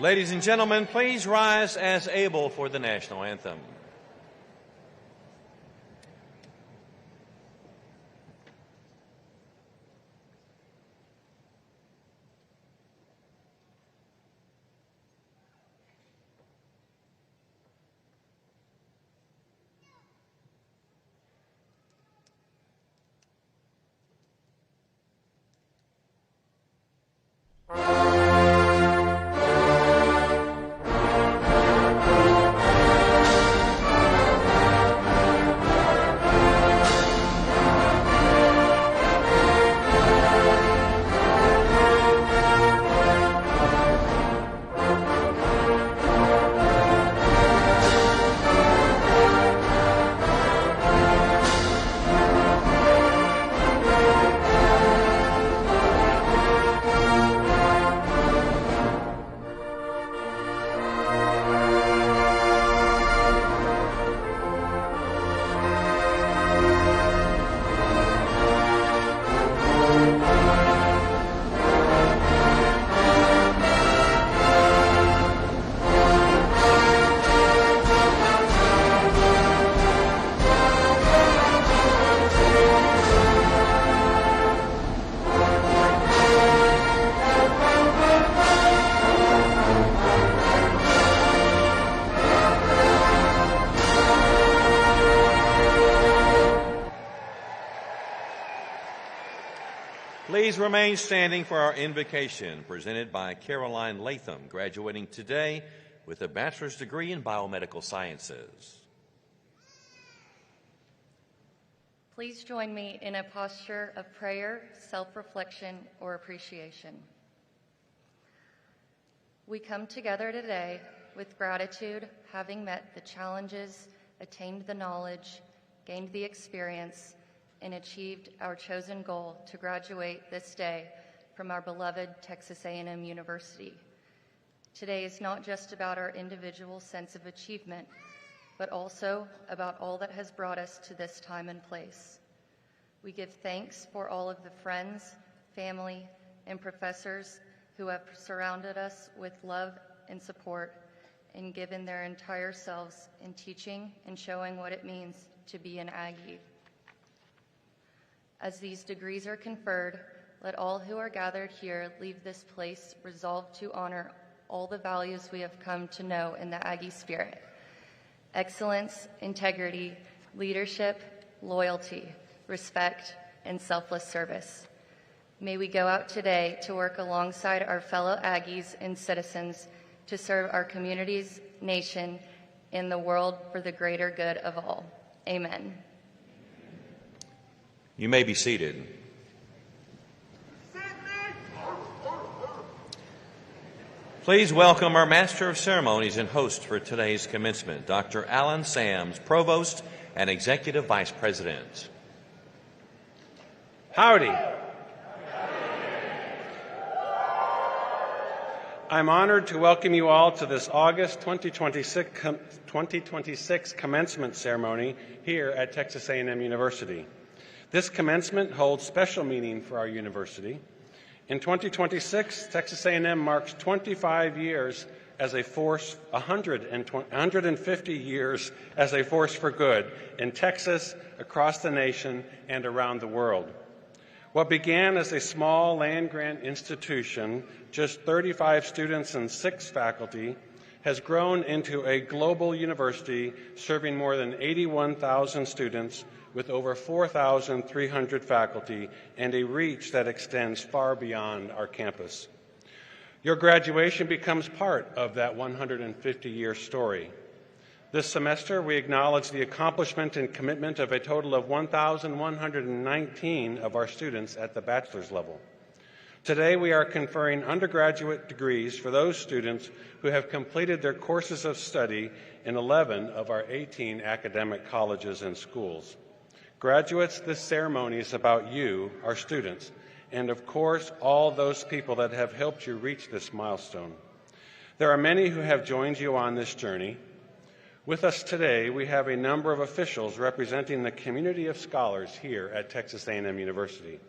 Ladies and gentlemen, please rise as able for the national anthem. Please remain standing for our invocation presented by Caroline Latham, graduating today with a bachelor's degree in biomedical sciences. Please join me in a posture of prayer, self-reflection, or appreciation. We come together today with gratitude, having met the challenges, attained the knowledge, gained the experience, and achieved our chosen goal to graduate this day from our beloved Texas A&M University. Today is not just about our individual sense of achievement, but also about all that has brought us to this time and place. We give thanks for all of the friends, family, and professors who have surrounded us with love and support and given their entire selves in teaching and showing what it means to be an Aggie. As these degrees are conferred, let all who are gathered here leave this place resolved to honor all the values we have come to know in the Aggie spirit: excellence, integrity, leadership, loyalty, respect, and selfless service. May we go out today to work alongside our fellow Aggies and citizens to serve our communities, nation, and the world for the greater good of all. Amen. You may be seated. Please welcome our Master of Ceremonies and host for today's commencement, Dr. Alan Sams, Provost and Executive Vice President. Howdy. I'm honored to welcome you all to this August 2026 commencement ceremony here at Texas A&M University. This commencement holds special meaning for our university. In 2026, Texas A&M marks 25 years as a force, 150 years as a force for good in Texas, across the nation, and around the world. What began as a small land-grant institution, just 35 students and 6 faculty, has grown into a global university serving more than 81,000 students with over 4,300 faculty and a reach that extends far beyond our campus. Your graduation becomes part of that 150-year story. This semester, we acknowledge the accomplishment and commitment of a total of 1,119 of our students at the bachelor's level. Today, we are conferring undergraduate degrees for those students who have completed their courses of study in 11 of our 18 academic colleges and schools. Graduates, this ceremony is about you, our students, and of course, all those people that have helped you reach this milestone. There are many who have joined you on this journey. With us today, we have a number of officials representing the community of scholars here at Texas A&M University.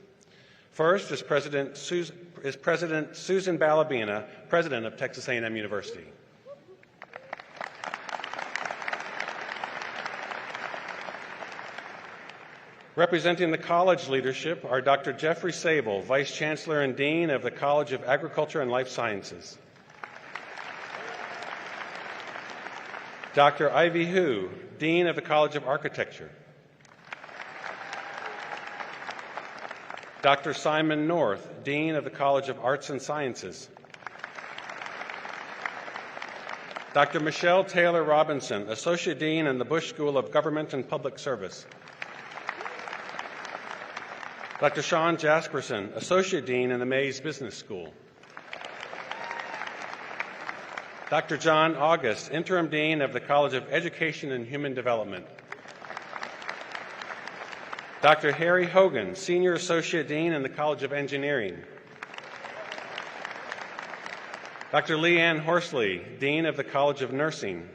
First is President Susan Balabina, President of Texas A&M University. Representing the college leadership are Dr. Jeffrey Sable, Vice Chancellor and Dean of the College of Agriculture and Life Sciences. Dr. Ivy Hu, Dean of the College of Architecture. Dr. Simon North, Dean of the College of Arts and Sciences. Dr. Michelle Taylor Robinson, Associate Dean in the Bush School of Government and Public Service. Dr. Sean Jasperson, Associate Dean in the Mays Business School. Dr. John August, Interim Dean of the College of Education and Human Development. Dr. Harry Hogan, Senior Associate Dean in the College of Engineering. Dr. Leanne Horsley, Dean of the College of Nursing.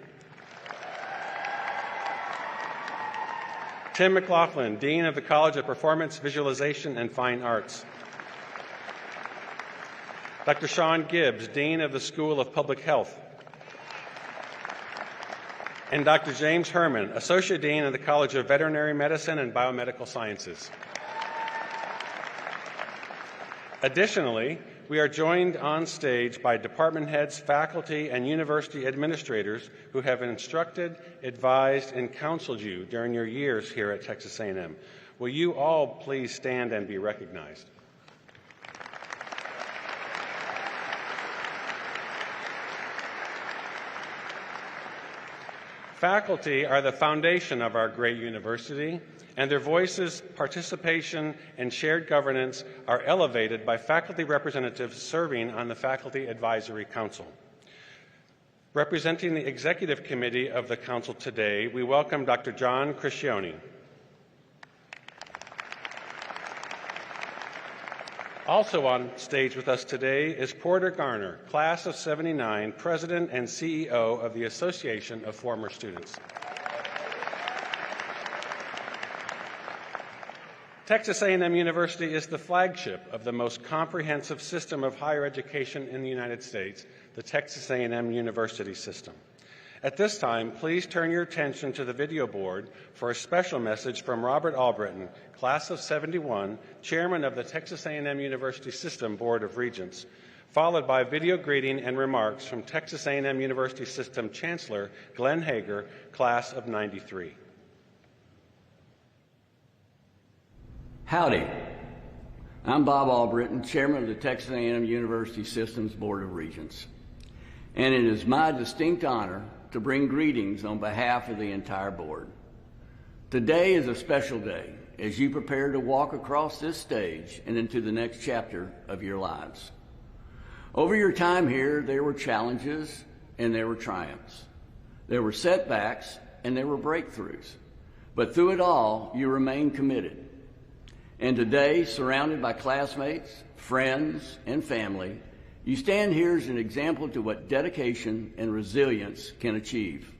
Tim McLaughlin, Dean of the College of Performance, Visualization, and Fine Arts. Dr. Sean Gibbs, Dean of the School of Public Health. And Dr. James Herman, Associate Dean of the College of Veterinary Medicine and Biomedical Sciences. Additionally, we are joined on stage by department heads, faculty, and university administrators who have instructed, advised, and counseled you during your years here at Texas A&M. Will you all please stand and be recognized? Faculty are the foundation of our great university, and their voices, participation, and shared governance are elevated by faculty representatives serving on the Faculty Advisory Council. Representing the Executive Committee of the Council today, we welcome Dr. John Criscione. Also on stage with us today is Porter Garner, Class of '79, President and CEO of the Association of Former Students. Texas A&M University is the flagship of the most comprehensive system of higher education in the United States, the Texas A&M University System. At this time, please turn your attention to the video board for a special message from Robert Albritton, Class of '71, Chairman of the Texas A&M University System Board of Regents, followed by video greeting and remarks from Texas A&M University System Chancellor Glenn Hager, Class of '93. Howdy. I'm Bob Albritton, Chairman of the Texas A&M University System's Board of Regents. And it is my distinct honor to bring greetings on behalf of the entire board. Today is a special day as you prepare to walk across this stage and into the next chapter of your lives. Over your time here, there were challenges and there were triumphs. There were setbacks and there were breakthroughs. But through it all, you remained committed. And today, surrounded by classmates, friends, and family, you stand here as an example to what dedication and resilience can achieve.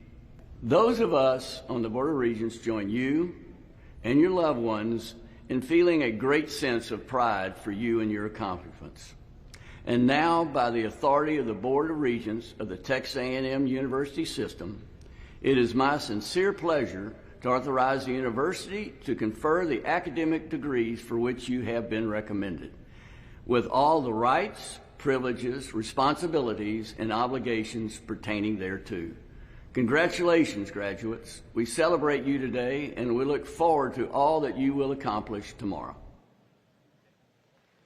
Those of us on the Board of Regents join you and your loved ones and feeling a great sense of pride for you and your accomplishments. And now, by the authority of the Board of Regents of the Texas A&M University System, it is my sincere pleasure to authorize the university to confer the academic degrees for which you have been recommended, with all the rights, privileges, responsibilities, and obligations pertaining thereto. Congratulations, graduates. We celebrate you today, and we look forward to all that you will accomplish tomorrow.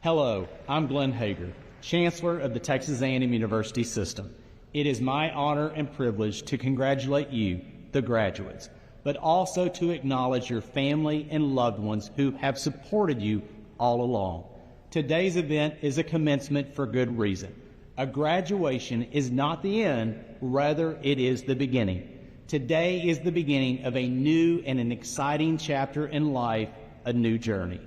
Hello, I'm Glenn Hager, Chancellor of the Texas A&M University System. It is my honor and privilege to congratulate you, the graduates, but also to acknowledge your family and loved ones who have supported you all along. Today's event is a commencement for good reason. A graduation is not the end, rather it is the beginning. Today is the beginning of a new and an exciting chapter in life, a new journey.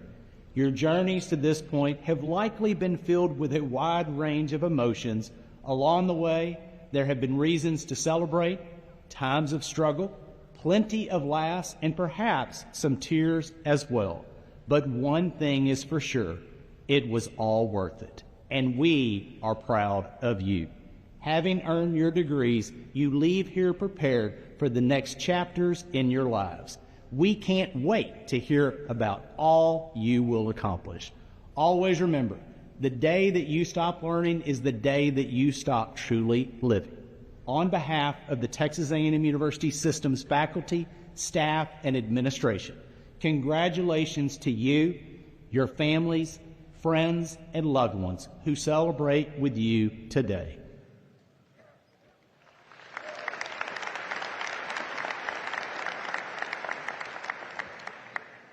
Your journeys to this point have likely been filled with a wide range of emotions. Along the way, there have been reasons to celebrate, times of struggle, plenty of laughs, and perhaps some tears as well. But one thing is for sure, it was all worth it, and we are proud of you. Having earned your degrees, you leave here prepared for the next chapters in your lives. We can't wait to hear about all you will accomplish. Always remember, the day that you stop learning is the day that you stop truly living. On behalf of the Texas A&M University System's faculty, staff, and administration, congratulations to you, your families, friends, and loved ones who celebrate with you today.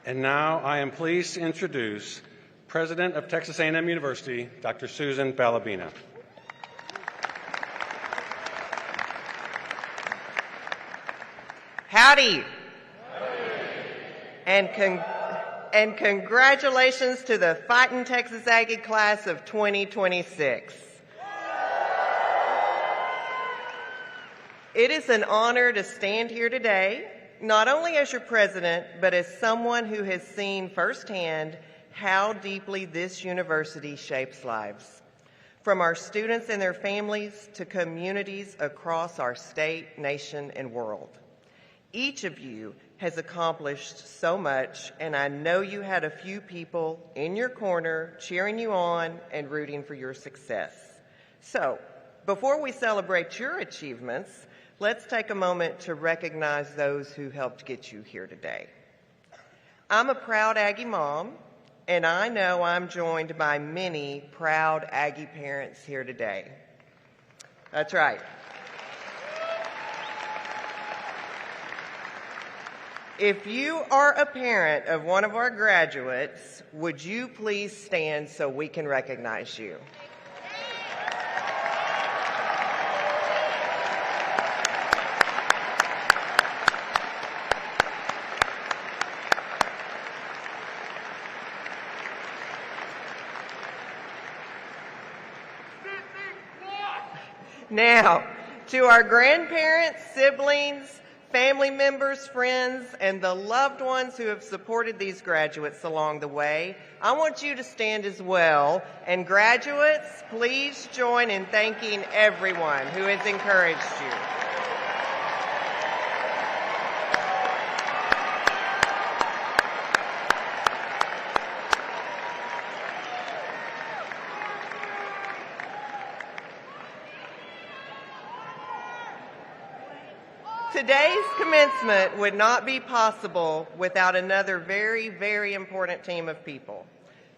And now I am pleased to introduce President of Texas A&M University, Dr. Susan Balabina. Howdy. And congratulations to the Fightin' Texas Aggie class of 2026. It is an honor to stand here today, not only as your president, but as someone who has seen firsthand how deeply this university shapes lives. From our students and their families to communities across our state, nation, and world. Each of you has accomplished so much, and I know you had a few people in your corner cheering you on and rooting for your success. So, before we celebrate your achievements, let's take a moment to recognize those who helped get you here today. I'm a proud Aggie mom, and I know I'm joined by many proud Aggie parents here today. That's right. If you are a parent of one of our graduates, would you please stand so we can recognize you? Now, to our grandparents, siblings, family members, friends, and the loved ones who have supported these graduates along the way, I want you to stand as well. And graduates, please join in thanking everyone who has encouraged you. Today's commencement would not be possible without another very, very important team of people.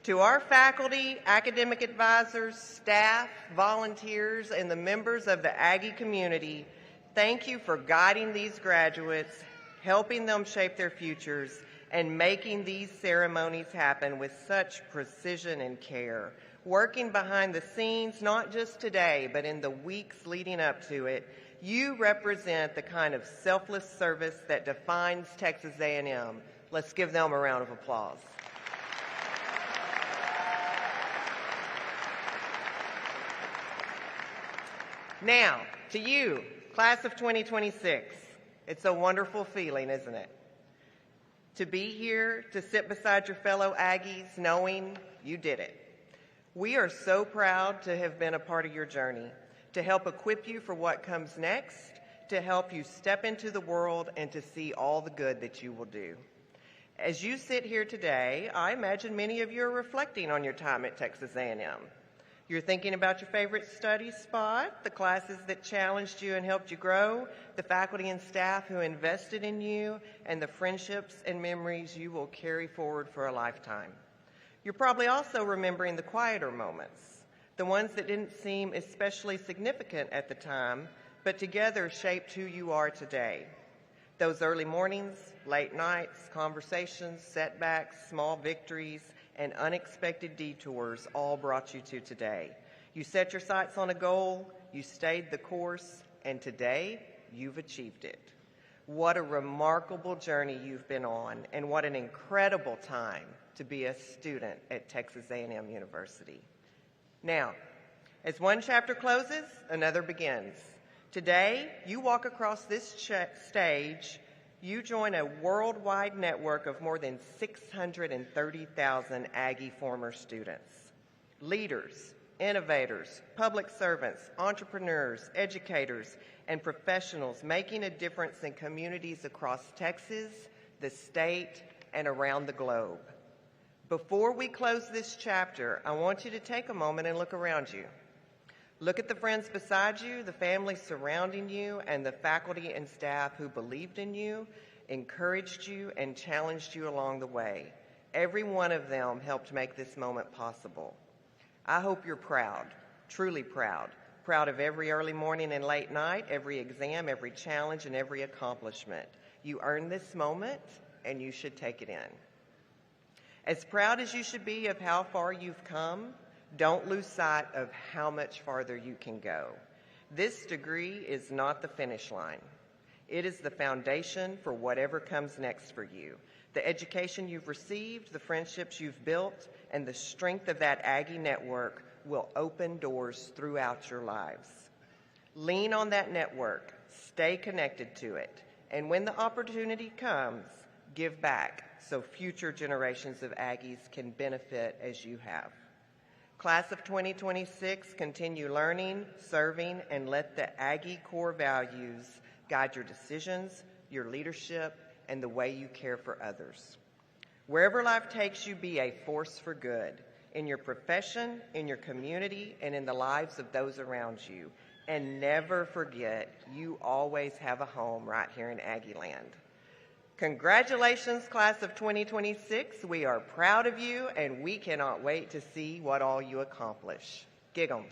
To our faculty, academic advisors, staff, volunteers, and the members of the Aggie community, thank you for guiding these graduates, helping them shape their futures, and making these ceremonies happen with such precision and care. Working behind the scenes, not just today, but in the weeks leading up to it, you represent the kind of selfless service that defines Texas A&M. Let's give them a round of applause. Now, to you, class of 2026, it's a wonderful feeling, isn't it? to be here, to sit beside your fellow Aggies, knowing you did it. We are so proud to have been a part of your journey, to help equip you for what comes next, to help you step into the world and to see all the good that you will do. As you sit here today, I imagine many of you are reflecting on your time at Texas A&M. You're thinking about your favorite study spot, the classes that challenged you and helped you grow, the faculty and staff who invested in you, and the friendships and memories you will carry forward for a lifetime. You're probably also remembering the quieter moments, the ones that didn't seem especially significant at the time, but together shaped who you are today. Those early mornings, late nights, conversations, setbacks, small victories, and unexpected detours all brought you to today. You set your sights on a goal, you stayed the course, and today you've achieved it. What a remarkable journey you've been on, and what an incredible time to be a student at Texas A&M University. Now, as one chapter closes, another begins. Today, you walk across this stage, you join a worldwide network of more than 630,000 Aggie former students. Leaders, innovators, public servants, entrepreneurs, educators, and professionals making a difference in communities across Texas, the state, and around the globe. Before we close this chapter, I want you to take a moment and look around you. Look at the friends beside you, the family surrounding you, and the faculty and staff who believed in you, encouraged you, and challenged you along the way. Every one of them helped make this moment possible. I hope you're proud, truly proud, proud of every early morning and late night, every exam, every challenge, and every accomplishment. You earned this moment, and you should take it in. As proud as you should be of how far you've come, don't lose sight of how much farther you can go. This degree is not the finish line. It is the foundation for whatever comes next for you. The education you've received, the friendships you've built, and the strength of that Aggie network will open doors throughout your lives. Lean on that network, stay connected to it, and when the opportunity comes, give back so future generations of Aggies can benefit as you have. Class of 2026, continue learning, serving, and let the Aggie core values guide your decisions, your leadership, and the way you care for others. Wherever life takes you, be a force for good in your profession, in your community, and in the lives of those around you. And never forget, you always have a home right here in Aggie land. Congratulations, class of 2026. We are proud of you, and we cannot wait to see what all you accomplish. Gig 'em.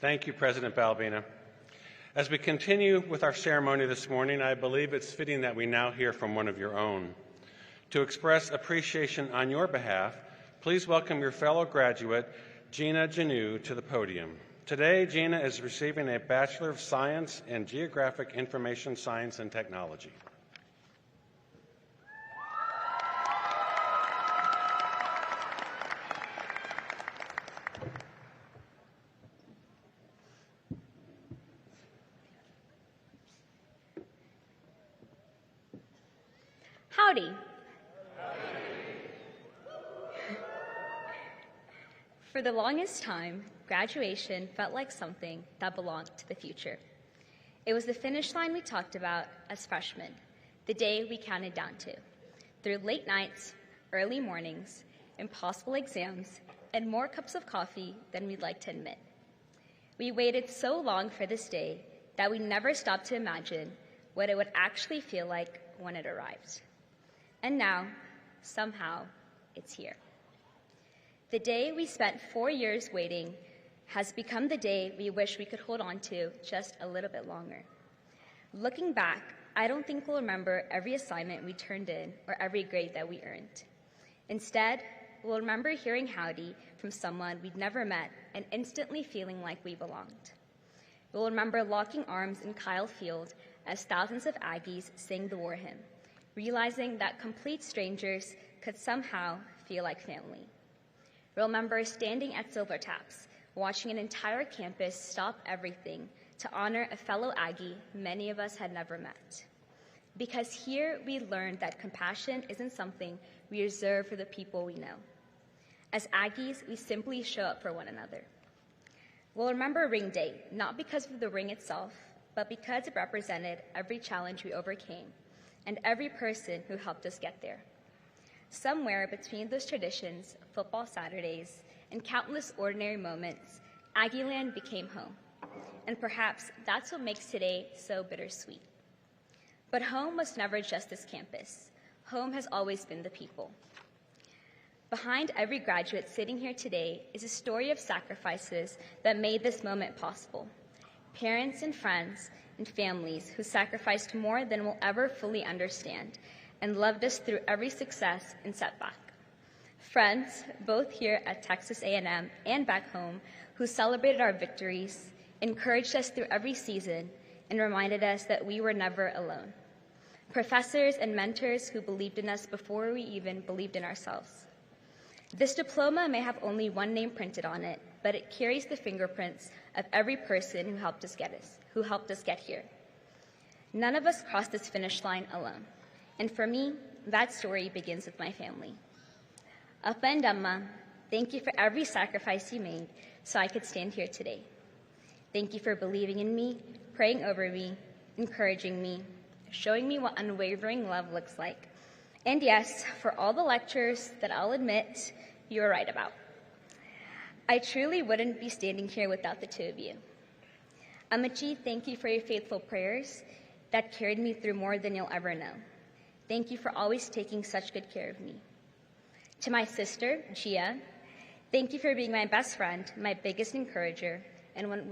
Thank you, President Balbina. As we continue with our ceremony this morning, I believe it's fitting that we now hear from one of your own. To express appreciation on your behalf, please welcome your fellow graduate, Gina Janou, to the podium. Today, Gina is receiving a Bachelor of Science in Geographic Information Science and Technology. Howdy. For the longest time, graduation felt like something that belonged to the future. It was the finish line we talked about as freshmen, the day we counted down to, through late nights, early mornings, impossible exams, and more cups of coffee than we'd like to admit. We waited so long for this day that we never stopped to imagine what it would actually feel like when it arrived. And now, somehow, it's here. The day we spent 4 years waiting has become the day we wish we could hold on to just a little bit longer. Looking back, I don't think we'll remember every assignment we turned in or every grade that we earned. Instead, we'll remember hearing howdy from someone we'd never met and instantly feeling like we belonged. We'll remember locking arms in Kyle Field as thousands of Aggies sang the war hymn, realizing that complete strangers could somehow feel like family. remember standing at Silver Taps, watching an entire campus stop everything to honor a fellow Aggie many of us had never met. Because here we learned that compassion isn't something we reserve for the people we know. As Aggies, we simply show up for one another. We'll remember Ring Day, not because of the ring itself, but because it represented every challenge we overcame and every person who helped us get there. Somewhere between those traditions, football Saturdays, and countless ordinary moments, Aggieland became home. And perhaps that's what makes today so bittersweet. But home was never just this campus. Home has always been the people. Behind every graduate sitting here today is a story of sacrifices that made this moment possible. Parents and friends and families who sacrificed more than we'll ever fully understand and loved us through every success and setback. Friends, both here at Texas A&M and back home, who celebrated our victories, encouraged us through every season, and reminded us that we were never alone. Professors and mentors who believed in us before we even believed in ourselves. This diploma may have only one name printed on it, but it carries the fingerprints of every person who helped us get here. None of us crossed this finish line alone. And for me, that story begins with my family. Appa and Amma, thank you for every sacrifice you made so I could stand here today. Thank you for believing in me, praying over me, encouraging me, showing me what unwavering love looks like. And yes, for all the lectures that I'll admit you were right about. I truly wouldn't be standing here without the two of you. Amachi, thank you for your faithful prayers that carried me through more than you'll ever know. Thank you for always taking such good care of me. To my sister, Gia, thank you for being my best friend, my biggest encourager, and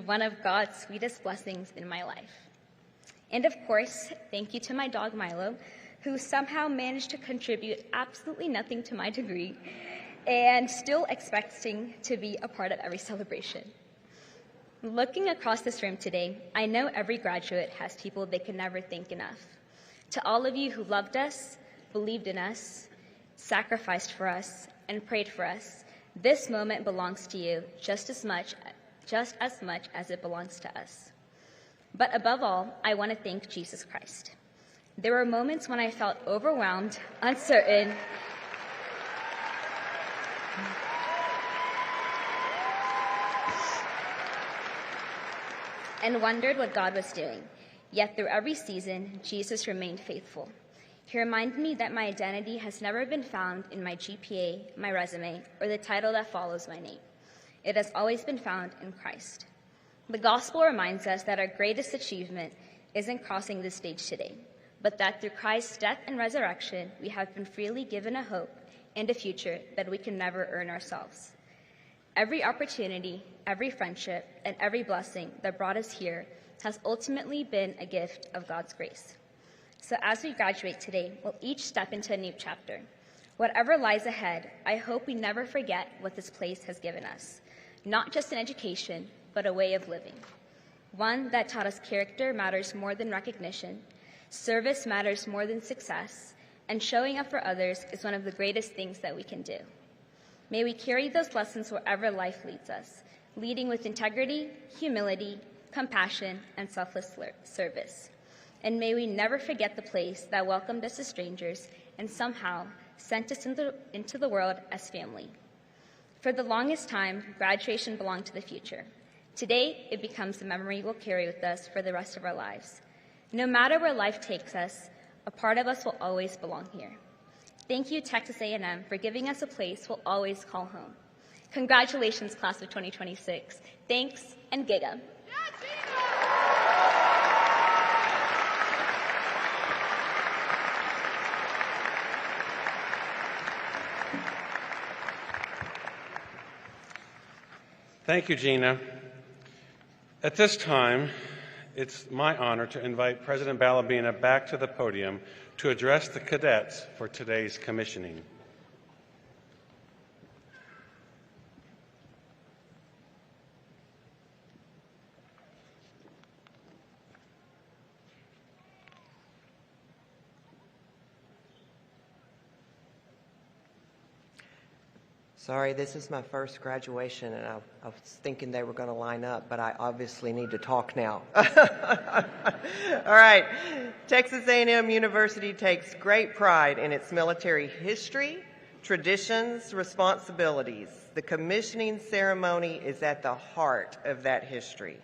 one of God's sweetest blessings in my life. And of course, thank you to my dog Milo, who somehow managed to contribute absolutely nothing to my degree and still expecting to be a part of every celebration. Looking across this room today, I know every graduate has people they can never thank enough. To all of you who loved us, believed in us, sacrificed for us, and prayed for us, this moment belongs to you just as much as it belongs to us. But above all, I want to thank Jesus Christ. There were moments when I felt overwhelmed, uncertain, and wondered what God was doing. Yet through every season, Jesus remained faithful. He reminded me that my identity has never been found in my GPA, my resume, or the title that follows my name. It has always been found in Christ. The gospel reminds us that our greatest achievement isn't crossing this stage today, but that through Christ's death and resurrection, we have been freely given a hope and a future that we can never earn ourselves. Every opportunity, every friendship, and every blessing that brought us here has ultimately been a gift of God's grace. So as we graduate today, we'll each step into a new chapter. Whatever lies ahead, I hope we never forget what this place has given us. Not just an education, but a way of living. One that taught us character matters more than recognition, service matters more than success, and showing up for others is one of the greatest things that we can do. May we carry those lessons wherever life leads us, leading with integrity, humility, compassion, and selfless service. And may we never forget the place that welcomed us as strangers and somehow sent us into the world as family. For the longest time, graduation belonged to the future. Today, it becomes the memory we'll carry with us for the rest of our lives. No matter where life takes us, a part of us will always belong here. Thank you, Texas A&M, for giving us a place we'll always call home. Congratulations, class of 2026. Thanks, and Giga. Thank you, Gina. At this time, it's my honor to invite President Balabina back to the podium to address the cadets for today's commissioning. Sorry, this is my first graduation, and I was thinking they were going to line up, but I obviously need to talk now. All right. Texas A&M University takes great pride in its military history, traditions, responsibilities. The commissioning ceremony is at the heart of that history.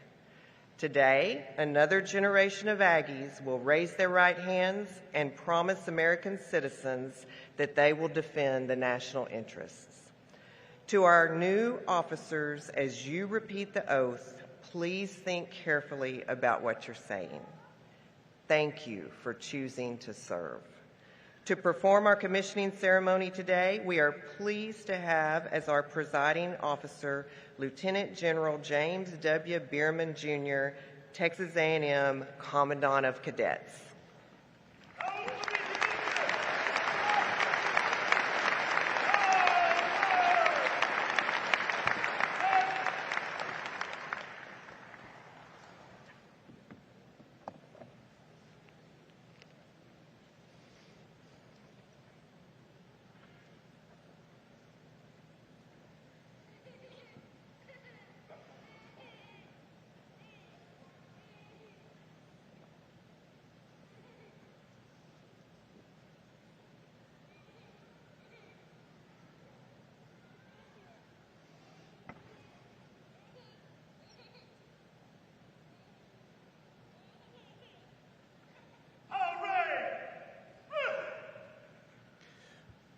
Today, another generation of Aggies will raise their right hands and promise American citizens that they will defend the national interests. To our new officers, as you repeat the oath, please think carefully about what you're saying. Thank you for choosing to serve. To perform our commissioning ceremony today, we are pleased to have as our presiding officer Lieutenant General James W. Bierman, Jr., Texas A&M Commandant of Cadets.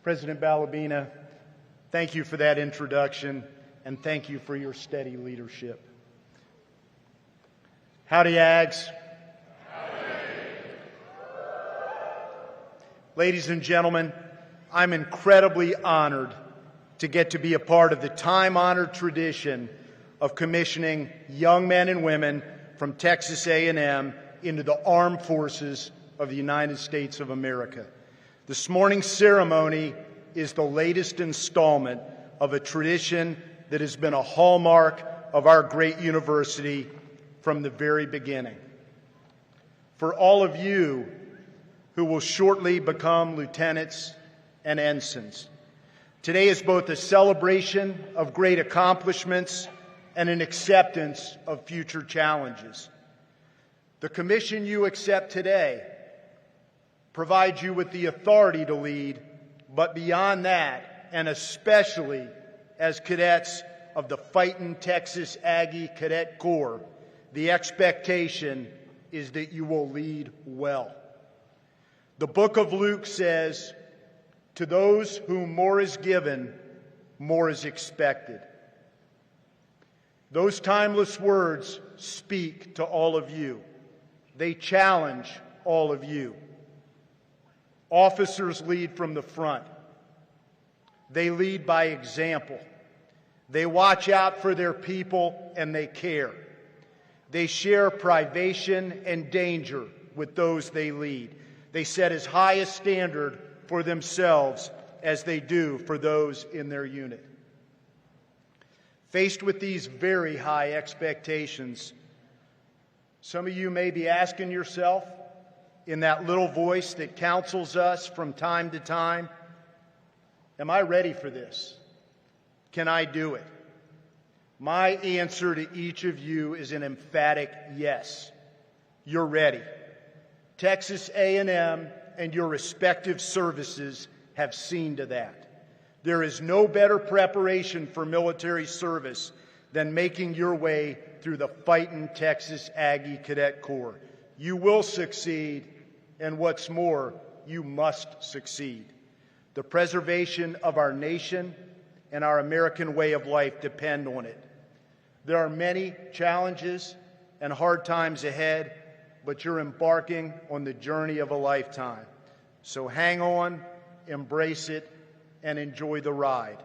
President Balabina, thank you for that introduction, and thank you for your steady leadership. Howdy, Ags. Ladies and gentlemen, I'm incredibly honored to get to be a part of the time-honored tradition of commissioning young men and women from Texas A&M into the armed forces of the United States of America. This morning's ceremony is the latest installment of a tradition that has been a hallmark of our great university from the very beginning. For all of you who will shortly become lieutenants and ensigns, today is both a celebration of great accomplishments and an acceptance of future challenges. The commission you accept today provides you with the authority to lead, but beyond that, and especially as cadets of the Fightin' Texas Aggie Cadet Corps, the expectation is that you will lead well. The book of Luke says, "To those whom more is given, more is expected." Those timeless words speak to all of you. They challenge all of you. Officers lead from the front. They lead by example. They watch out for their people and they care. They share privation and danger with those they lead. They set as high a standard for themselves as they do for those in their unit. Faced with these very high expectations, some of you may be asking yourself, in that little voice that counsels us from time to time, am I ready for this? Can I do it? My answer to each of you is an emphatic yes. You're ready. Texas A&M and your respective services have seen to that. There is no better preparation for military service than making your way through the Fightin' Texas Aggie Cadet Corps. You will succeed, and what's more, you must succeed. The preservation of our nation and our American way of life depend on it. There are many challenges and hard times ahead, but you're embarking on the journey of a lifetime. So hang on, embrace it, and enjoy the ride.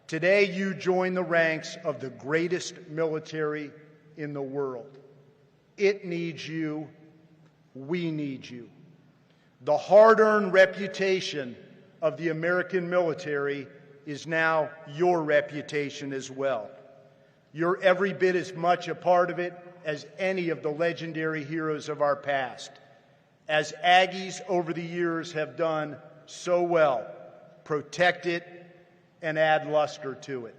Today, you join the ranks of the greatest military in the world. It needs you. We need you. The hard-earned reputation of the American military is now your reputation as well. You're every bit as much a part of it as any of the legendary heroes of our past. As Aggies over the years have done so well, protect it and add luster to it.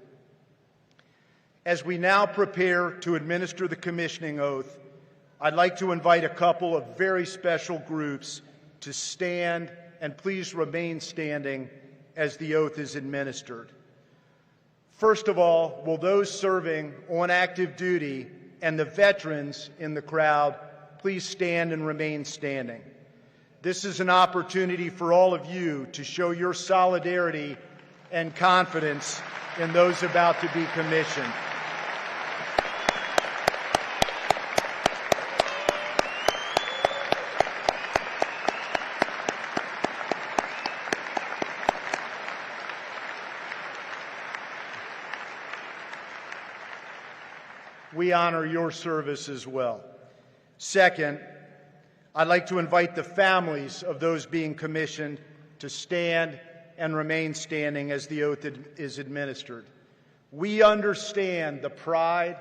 As we now prepare to administer the commissioning oath, I'd like to invite a couple of very special groups to stand, and please remain standing as the oath is administered. First of all, will those serving on active duty and the veterans in the crowd please stand and remain standing. This is an opportunity for all of you to show your solidarity and confidence in those about to be commissioned. We honor your service as well. Second, I'd like to invite the families of those being commissioned to stand and remain standing as the oath is administered. We understand the pride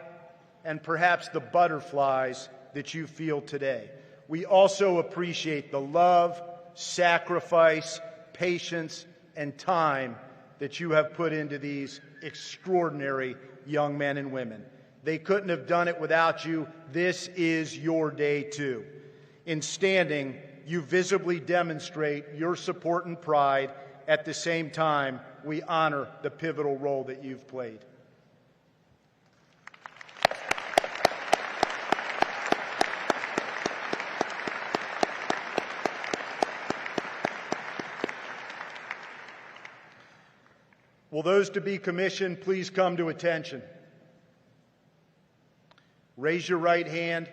and perhaps the butterflies that you feel today. We also appreciate the love, sacrifice, patience, and time that you have put into these extraordinary young men and women. They couldn't have done it without you. This is your day too. In standing, you visibly demonstrate your support and pride. At the same time, we honor the pivotal role that you've played. Will those to be commissioned please come to attention? Raise your right hand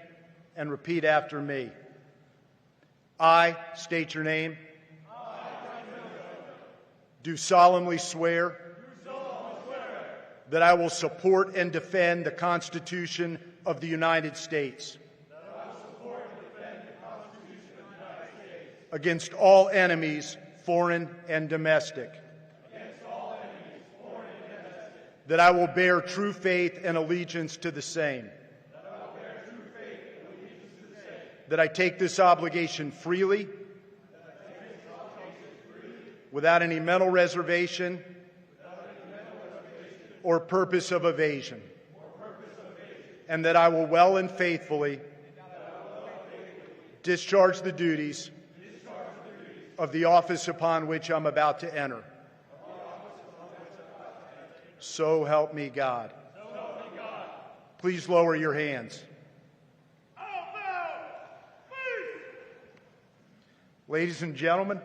and repeat after me. I state your name. Do solemnly swear that I will support and defend the Constitution of the United States against all enemies, foreign and domestic. That I will bear true faith and allegiance to the same. That I take this obligation freely, without any mental reservation or purpose of evasion, and that I will well and faithfully discharge the duties of the office upon which I'm about to enter. So help me God. Please lower your hands. Ladies and gentlemen,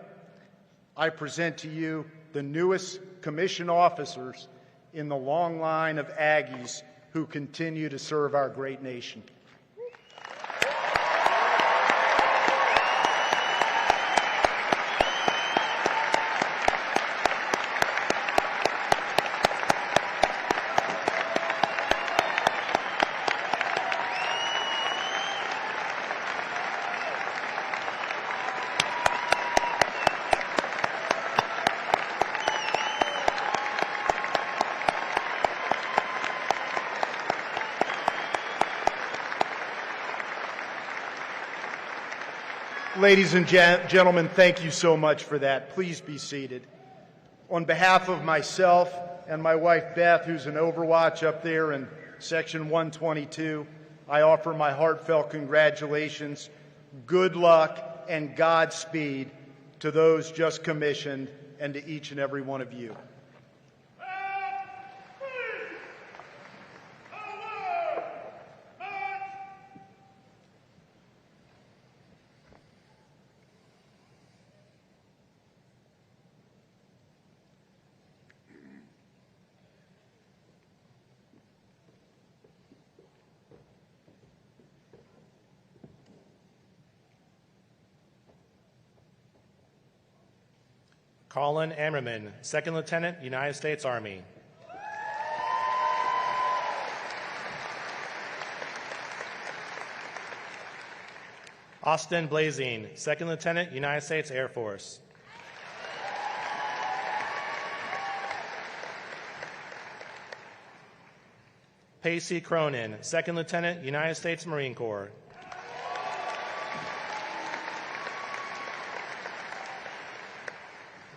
I present to you the newest commissioned officers in the long line of Aggies who continue to serve our great nation. Ladies and gentlemen, thank you so much for that. Please be seated. On behalf of myself and my wife Beth, who's in Overwatch up there in Section 122, I offer my heartfelt congratulations, good luck, and Godspeed to those just commissioned and to each and every one of you. Colin Ammerman, Second Lieutenant, United States Army. Austin Blazing, Second Lieutenant, United States Air Force. Pacey Cronin, Second Lieutenant, United States Marine Corps.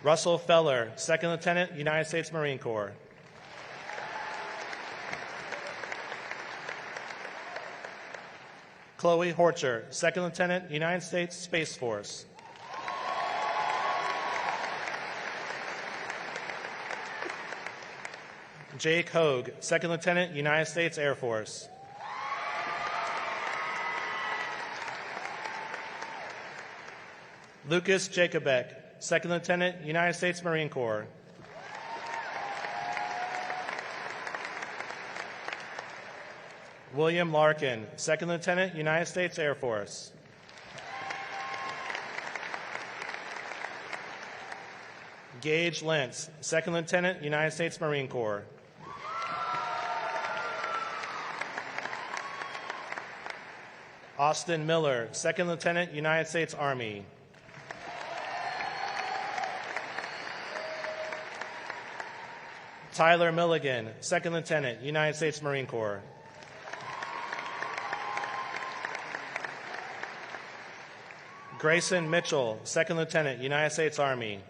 Russell Feller, Second Lieutenant, United States Marine Corps. Chloe Horcher, Second Lieutenant, United States Space Force. Jake Hogue, Second Lieutenant, United States Air Force. Lucas Jacobek, Second Lieutenant, United States Marine Corps. William Larkin, Second Lieutenant, United States Air Force. Gage Lentz, Second Lieutenant, United States Marine Corps. Austin Miller, Second Lieutenant, United States Army. Tyler Milligan, Second Lieutenant, United States Marine Corps. Grayson Mitchell, Second Lieutenant, United States Army.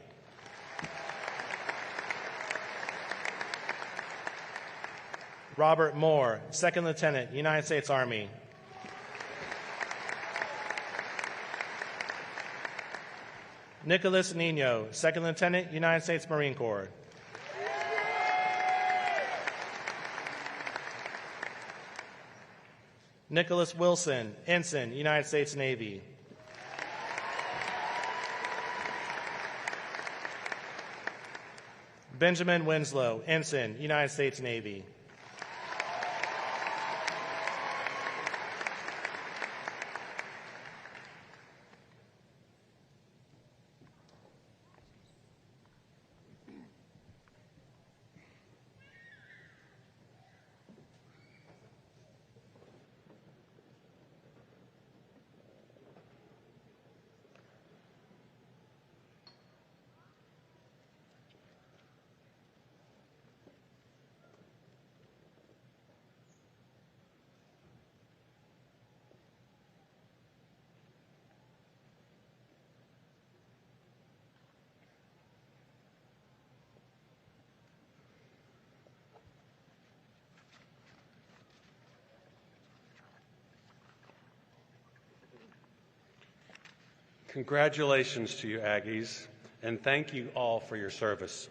Robert Moore, Second Lieutenant, United States Army. Nicholas Nino, Second Lieutenant, United States Marine Corps. Nicholas Wilson, Ensign, United States Navy. Benjamin Winslow, Ensign, United States Navy. Congratulations to you, Aggies, and thank you all for your service.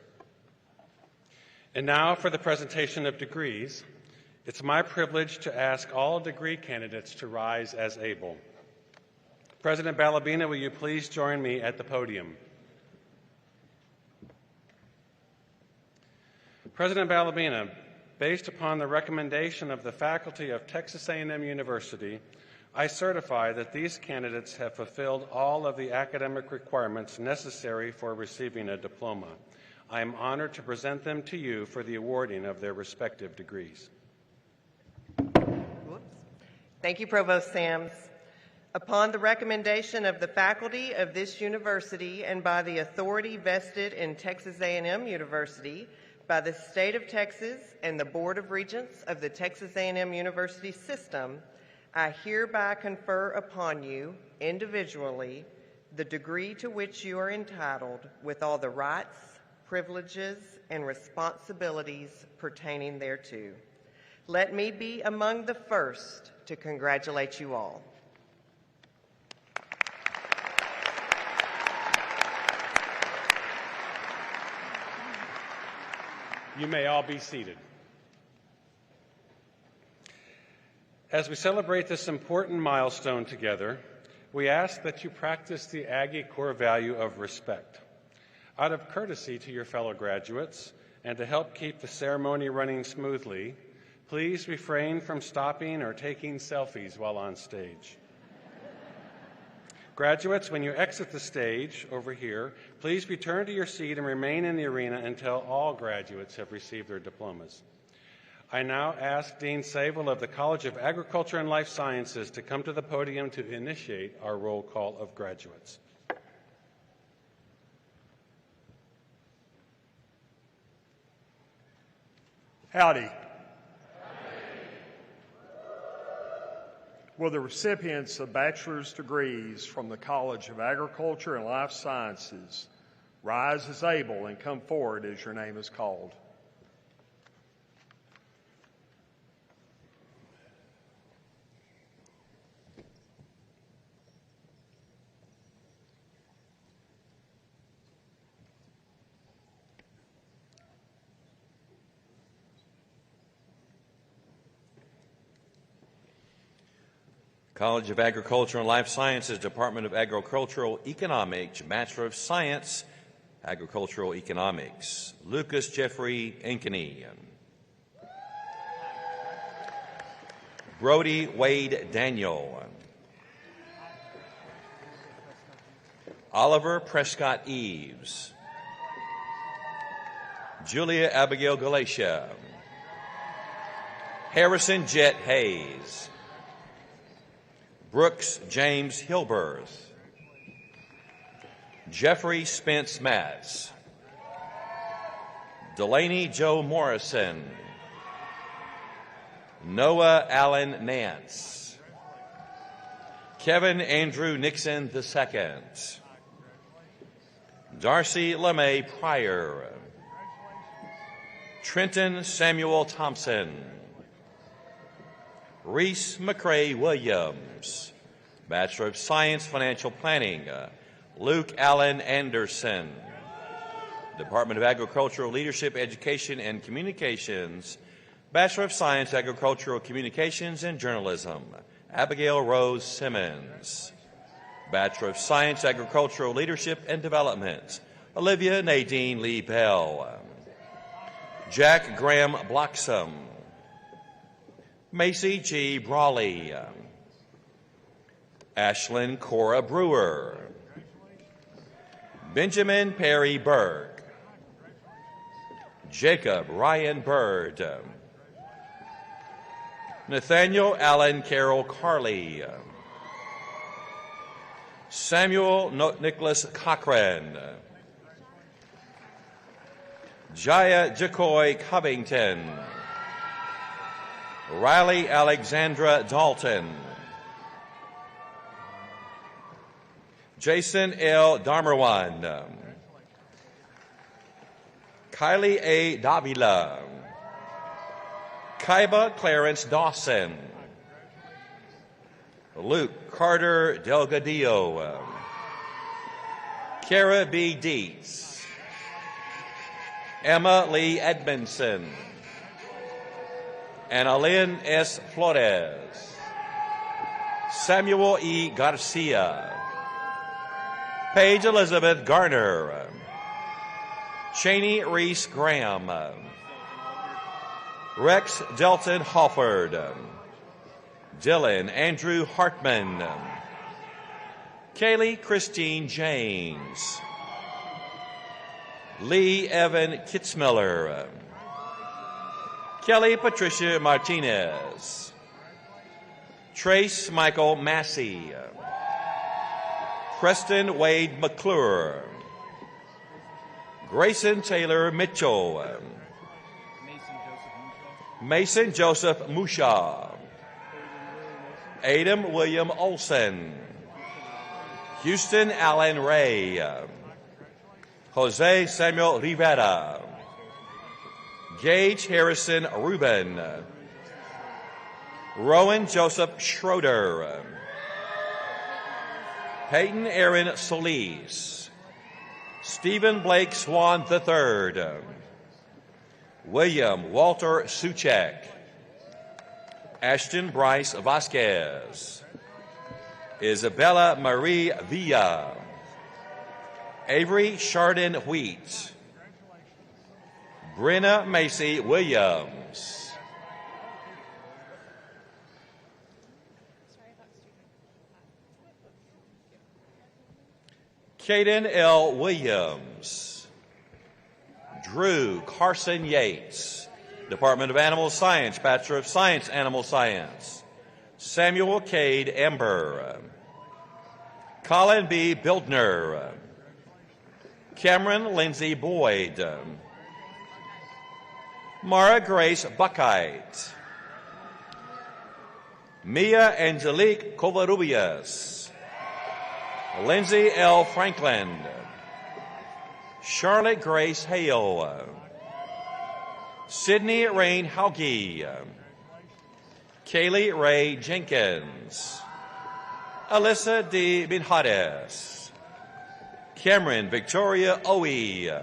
And now for the presentation of degrees. It's my privilege to ask all degree candidates to rise as able. President Balabina, will you please join me at the podium? President Balabina, based upon the recommendation of the faculty of Texas A&M University, I certify that these candidates have fulfilled all of the academic requirements necessary for receiving a diploma. I am honored to present them to you for the awarding of their respective degrees. Thank you, Provost Sams. Upon the recommendation of the faculty of this university and by the authority vested in Texas A&M University, by the state of Texas and the Board of Regents of the Texas A&M University system, I hereby confer upon you, individually, the degree to which you are entitled with all the rights, privileges, and responsibilities pertaining thereto. Let me be among the first to congratulate you all. You may all be seated. As we celebrate this important milestone together, we ask that you practice the Aggie core value of respect. Out of courtesy to your fellow graduates and to help keep the ceremony running smoothly, please refrain from stopping or taking selfies while on stage. Graduates, when you exit the stage over here, please return to your seat and remain in the arena until all graduates have received their diplomas. I now ask Dean Sable of the College of Agriculture and Life Sciences to come to the podium to initiate our roll call of graduates. Howdy. Will the recipients of bachelor's degrees from the College of Agriculture and Life Sciences Rise as able and come forward as your name is called. College of Agriculture and Life Sciences, Department of Agricultural Economics, Bachelor of Science, Agricultural Economics, Lucas Jeffrey Ankeny. Brody Wade Daniel. Oliver Prescott Eves. Julia Abigail Galatia. Harrison Jet Hayes. Brooks James Hilberth. Jeffrey Spence Matz. Delaney Joe Morrison. Noah Allen Nance. Kevin Andrew Nixon II. Darcy LeMay Pryor. Trenton Samuel Thompson. Reese McCrae Williams. Bachelor of Science, Financial Planning, Luke Allen Anderson. Department of Agricultural Leadership, Education, and Communications, Bachelor of Science, Agricultural Communications and Journalism, Abigail Rose Simmons. Bachelor of Science, Agricultural Leadership and Development, Olivia Nadine Lee Bell. Jack Graham Bloxham. Macy G. Brawley. Ashlyn Cora Brewer. Benjamin Perry Berg. Jacob Ryan Bird. Nathaniel Allen Carroll Carley. Samuel Nicholas Cochran. Jaya Jacoy Covington. Riley Alexandra Dalton. Jason L. Darmerwan. Kylie A. Davila. Kaiba Clarence Dawson. Luke Carter Delgadillo. Kara B. Dietz. Emma Lee Edmondson. Annalyn S. Flores. Samuel E. Garcia. Paige Elizabeth Garner. Cheney Reese Graham. Rex Delton Hofford. Dylan Andrew Hartman. Kaylee Christine James. Lee Evan Kitzmiller. Kelly Patricia Martinez. Trace Michael Massey. Preston Wade McClure. Grayson Taylor Mitchell. Mason Joseph Musha. Adam William Olson. Houston Allen Ray. Jose Samuel Rivera. Gage Harrison Rubin. Rowan Joseph Schroeder. Peyton Aaron Solis. Stephen Blake Swan III. William Walter Suchek. Ashton Bryce Vasquez. Isabella Marie Villa. Avery Chardon Wheat. Brenna Macy Williams. Caden L. Williams. Drew Carson Yates. Department of Animal Science, Bachelor of Science, Animal Science. Samuel Cade Ember. Colin B. Bildner. Cameron Lindsay Boyd. Mara Grace Buckite. Mia Angelique Covarrubias. Lindsay L. Franklin. Charlotte Grace Hale, Sydney Rain Hauge, Kaylee Ray Jenkins, Alyssa D. Binhades, Cameron Victoria Owe,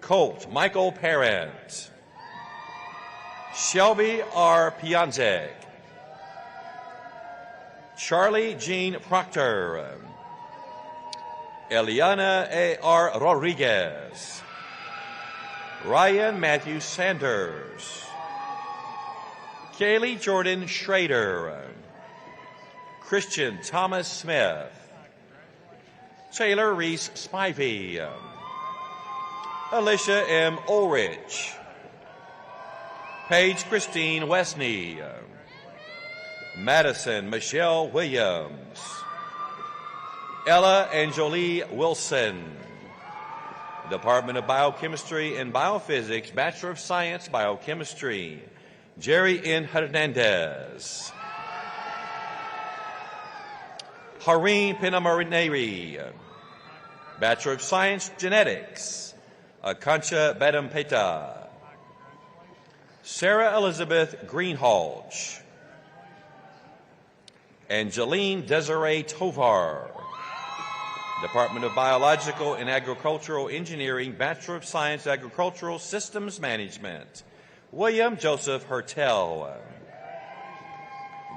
Colt Michael Parent, Shelby R. Pianzek, Charlie Jean Proctor, Eliana A.R. Rodriguez, Ryan Matthew Sanders, Kaylee Jordan Schrader, Christian Thomas Smith, Taylor Reese Spivey, Alicia M. Ulrich, Paige Christine Wesney, Madison Michelle Williams, Ella Angelie Wilson, Department of Biochemistry and Biophysics, Bachelor of Science, Biochemistry, Jerry N. Hernandez, Hareen Pinamarineri, Bachelor of Science, Genetics, Akancha Badampeta, Sarah Elizabeth Greenhalgh, Angeline Desiree Tovar, Department of Biological and Agricultural Engineering, Bachelor of Science, Agricultural Systems Management, William Joseph Hertel,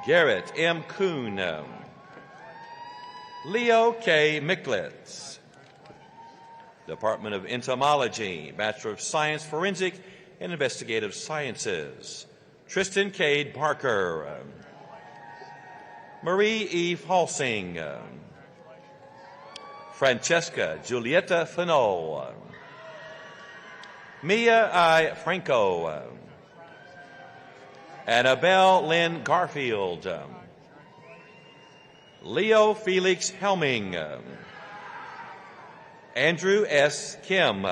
Garrett M. Kuhn, Leo K. Micklitz, Department of Entomology, Bachelor of Science, Forensic and Investigative Sciences, Tristan Cade Barker, Marie Eve Halsing, Francesca Giulietta Fenol, Mia I. Franco, Annabelle Lynn Garfield, Leo Felix Helming, Andrew S. Kim,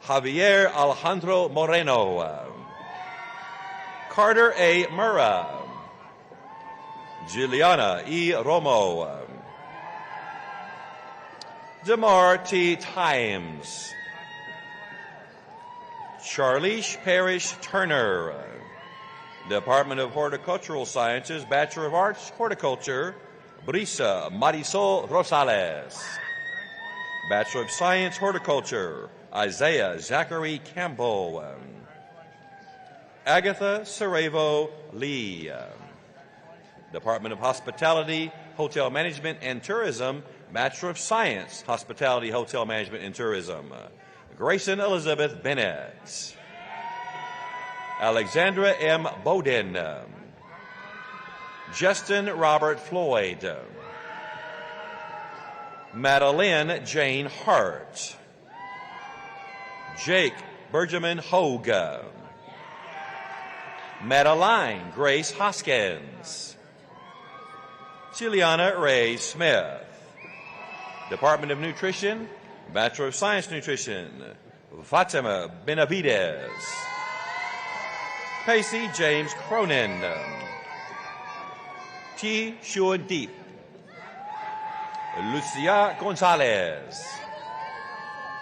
Javier Alejandro Moreno, Carter A. Murrah, Juliana E. Romo, Demar T. Times, Charlize Parrish Turner, Department of Horticultural Sciences, Bachelor of Arts, Horticulture, Brisa Marisol Rosales, Bachelor of Science, Horticulture, Isaiah Zachary Campbell, Agatha Sarajevo Lee, Department of Hospitality, Hotel Management and Tourism, Bachelor of Science, Hospitality, Hotel Management and Tourism, Grayson Elizabeth Bennett, Alexandra M. Bowden, Justin Robert Floyd, Madeline Jane Hart, Jake Bergerman Hogue, Madeline Grace Hoskins, Juliana Ray Smith, Department of Nutrition, Bachelor of Science Nutrition, Fatima Benavides, Pacey James Cronin, T. Shuan Deep, Lucia Gonzalez,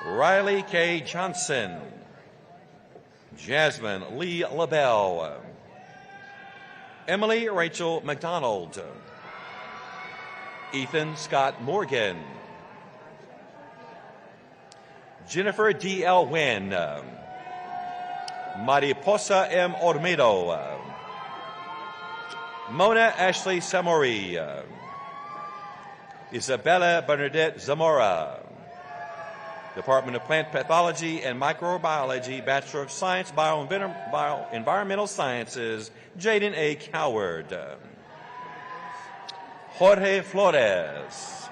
Riley K. Johnson, Jasmine Lee LaBelle, Emily Rachel McDonald, Ethan Scott Morgan, Jennifer D. L. Wynn, Mariposa M. Ormedo, Mona Ashley Samori, Isabella Bernadette Zamora, Department of Plant Pathology and Microbiology, Bachelor of Science, Bioenvironmental Sciences, Jaden A. Coward, Jorge Flores,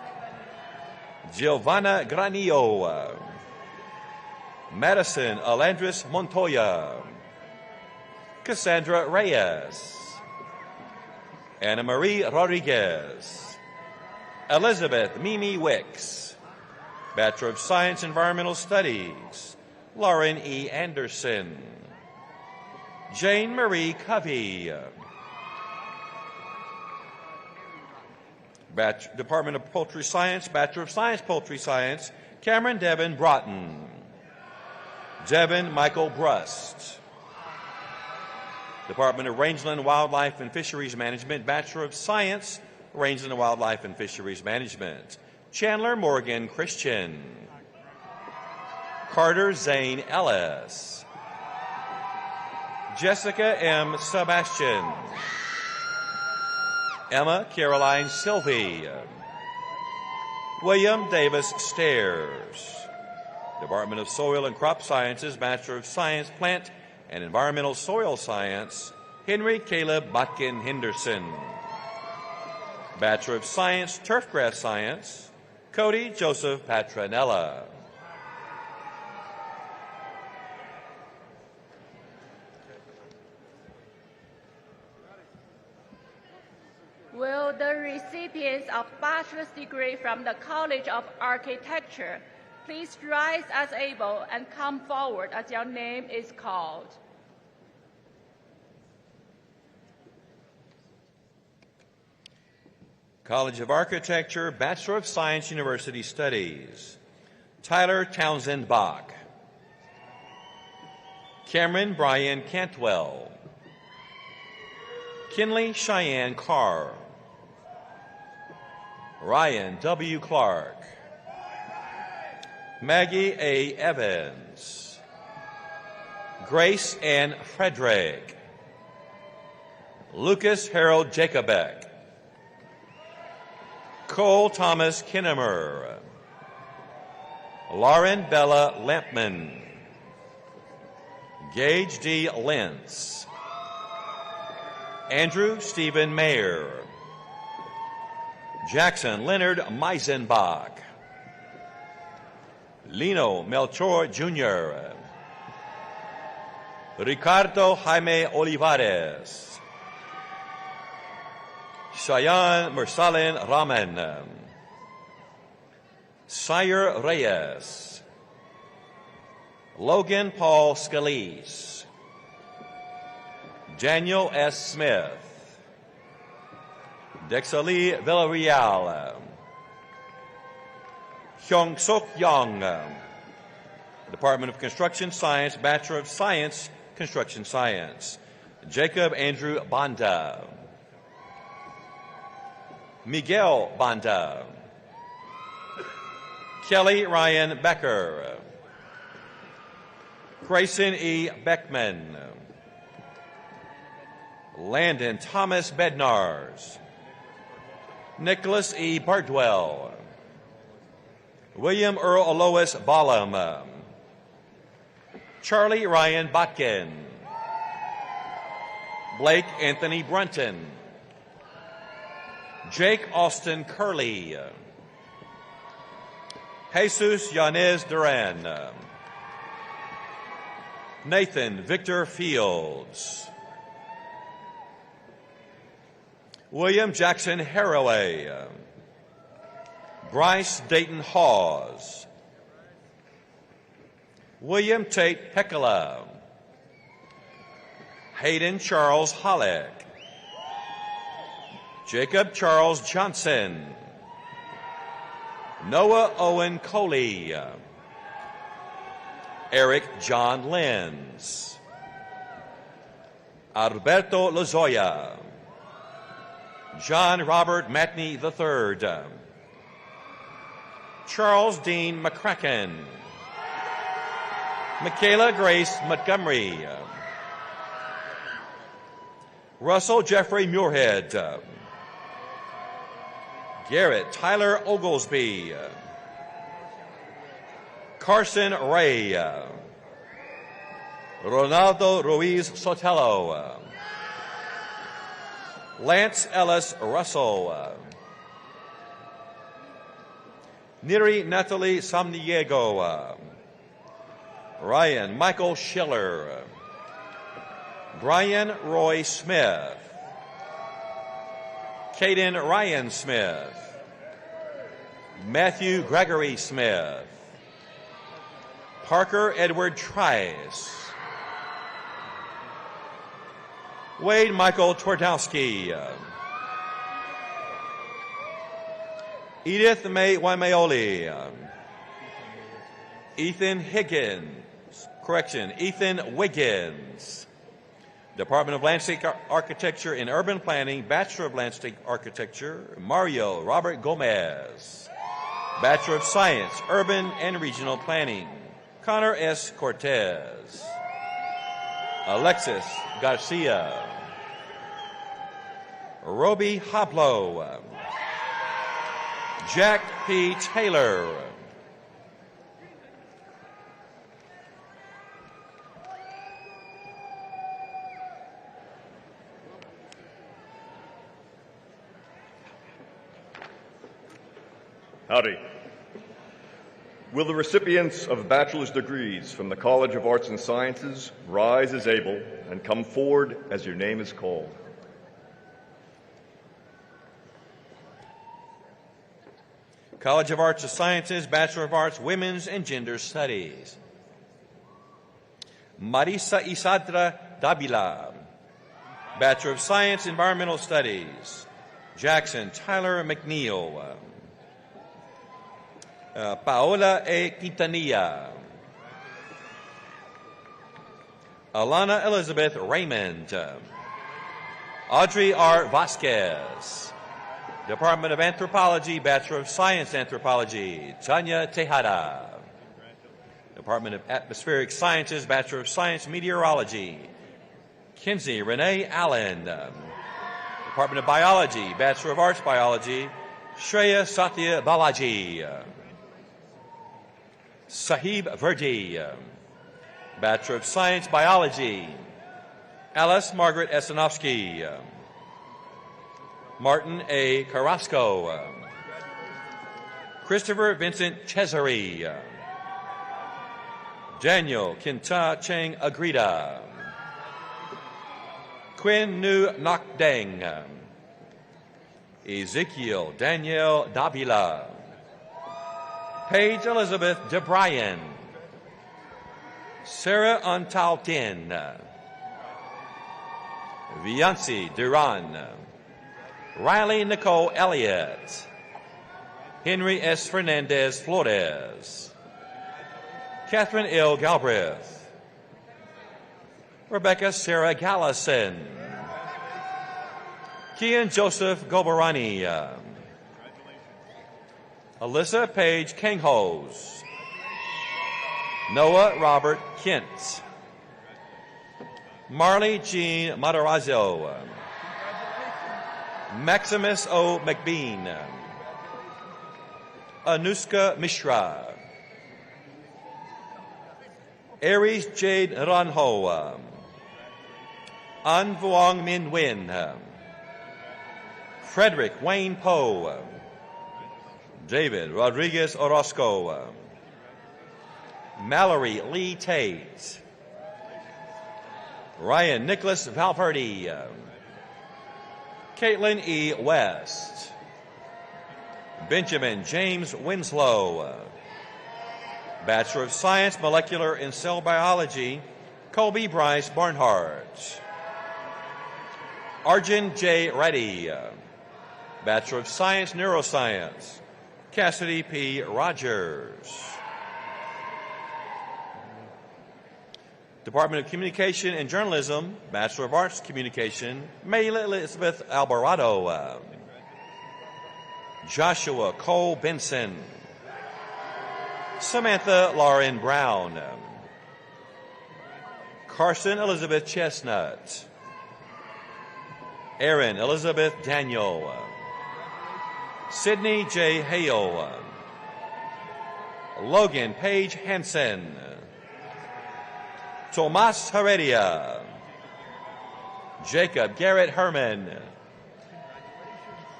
Giovanna Granillo, Madison Alandris Montoya, Cassandra Reyes, Anna Marie Rodriguez, Elizabeth Mimi Wicks, Bachelor of Science Environmental Studies, Lauren E. Anderson, Jane Marie Covey, Department of Poultry Science, Bachelor of Science, Poultry Science, Cameron Devin Broughton. Devin Michael Brust. Department of Rangeland, Wildlife, and Fisheries Management, Bachelor of Science, Rangeland, Wildlife, and Fisheries Management. Chandler Morgan Christian. Carter Zane Ellis. Jessica M. Sebastian. Emma Caroline Sylvie. William Davis Stairs. Department of Soil and Crop Sciences, Bachelor of Science, Plant and Environmental Soil Science, Henry Caleb Botkin Henderson. Bachelor of Science, Turfgrass Science, Cody Joseph Patronella. Will the recipients of bachelor's degree from the College of Architecture please rise as able and come forward as your name is called? College of Architecture, Bachelor of Science, University Studies. Tyler Townsend Bach. Cameron Brian Cantwell. Kinley Cheyenne Carr. Ryan W. Clark. Maggie A. Evans. Grace Ann Frederick. Lucas Harold Jacobek. Cole Thomas Kinnemer. Lauren Bella Lampman. Gage D. Lentz. Andrew Stephen Mayer. Jackson Leonard Meisenbach. Lino Melchor Jr. Ricardo Jaime Olivares. Cheyenne Mersalin Raman. Sire Reyes. Logan Paul Scalise. Daniel S. Smith. Dexalie Villarreal. Hyung Suk Young. Department of Construction Science, Bachelor of Science, Construction Science. Jacob Andrew Banda. Miguel Banda. Kelly Ryan Becker. Grayson E. Beckman. Landon Thomas Bednars. Nicholas E. Bardwell. William Earl Alois Ballum. Charlie Ryan Botkin. Blake Anthony Brunton. Jake Austin Curley. Jesus Yanez Duran. Nathan Victor Fields. William Jackson Haraway. Bryce Dayton Hawes. William Tate Pekala. Hayden Charles Hollick. Jacob Charles Johnson. Noah Owen Coley. Eric John Lenz. Alberto Lozoya. John Robert Matney III. Charles Dean McCracken. Michaela Grace Montgomery. Russell Jeffrey Muirhead. Garrett Tyler Oglesby. Carson Ray. Ronaldo Ruiz Sotelo. Lance Ellis Russell. Neri Natalie Samniego. Ryan Michael Schiller. Brian Roy Smith. Caden Ryan Smith. Matthew Gregory Smith. Parker Edward Trice. Wade Michael Twardowski. Edith May Waimeoli. Ethan Higgins. Ethan Wiggins. Department of Landscape Architecture and Urban Planning, Bachelor of Landscape Architecture, Mario Robert Gomez. Bachelor of Science, Urban and Regional Planning, Connor S. Cortez. Alexis Garcia. Roby Hoplo. Jack P. Taylor. Howdy. Will the recipients of bachelor's degrees from the College of Arts and Sciences rise as able and come forward as your name is called? College of Arts and Sciences, Bachelor of Arts, Women's and Gender Studies. Marisa Isadra Davila. Bachelor of Science, Environmental Studies. Jackson Tyler McNeil. Paola A. Quintanilla. Alana Elizabeth Raymond. Audrey R. Vasquez. Department of Anthropology, Bachelor of Science Anthropology, Tanya Tejada. Department of Atmospheric Sciences, Bachelor of Science Meteorology, Kinsey Renee Allen. Department of Biology, Bachelor of Arts Biology, Shreya Satya Balaji. Sahib Verdi. Bachelor of Science Biology, Alice Margaret Esanovsky. Martin A. Carrasco. Christopher Vincent Cesare. Daniel Kinta Cheng Agrida. Quinn Nu Ngoc Deng. Ezekiel Danielle Davila. Paige Elizabeth DeBryan. Sarah Antaltin. Viancy Duran. Riley Nicole Elliott. Henry S. Fernandez Flores. Catherine L. Galbraith. Rebecca Sarah Gallison. Kian Joseph Gobarani. Alyssa Paige Kanghos. Noah Robert Kent. Marley Jean Matarazzo. Maximus O. McBean. Anuska Mishra. Aries Jade Ranho. An Vuong Min Win. Frederick Wayne Poe. David Rodriguez Orozco. Mallory Lee Tate. Ryan Nicholas Valverde. Caitlin E. West. Benjamin James Winslow. Bachelor of Science, Molecular and Cell Biology, Colby Bryce Barnhart. Arjun J. Reddy. Bachelor of Science, Neuroscience, Cassidy P. Rogers. Department of Communication and Journalism, Bachelor of Arts, Communication, Mayla Elizabeth Alvarado. Joshua Cole Benson. Samantha Lauren Brown. Carson Elizabeth Chestnut. Erin Elizabeth Daniel. Sydney J. Hale. Logan Page Hansen. Tomas Heredia. Jacob Garrett Herman.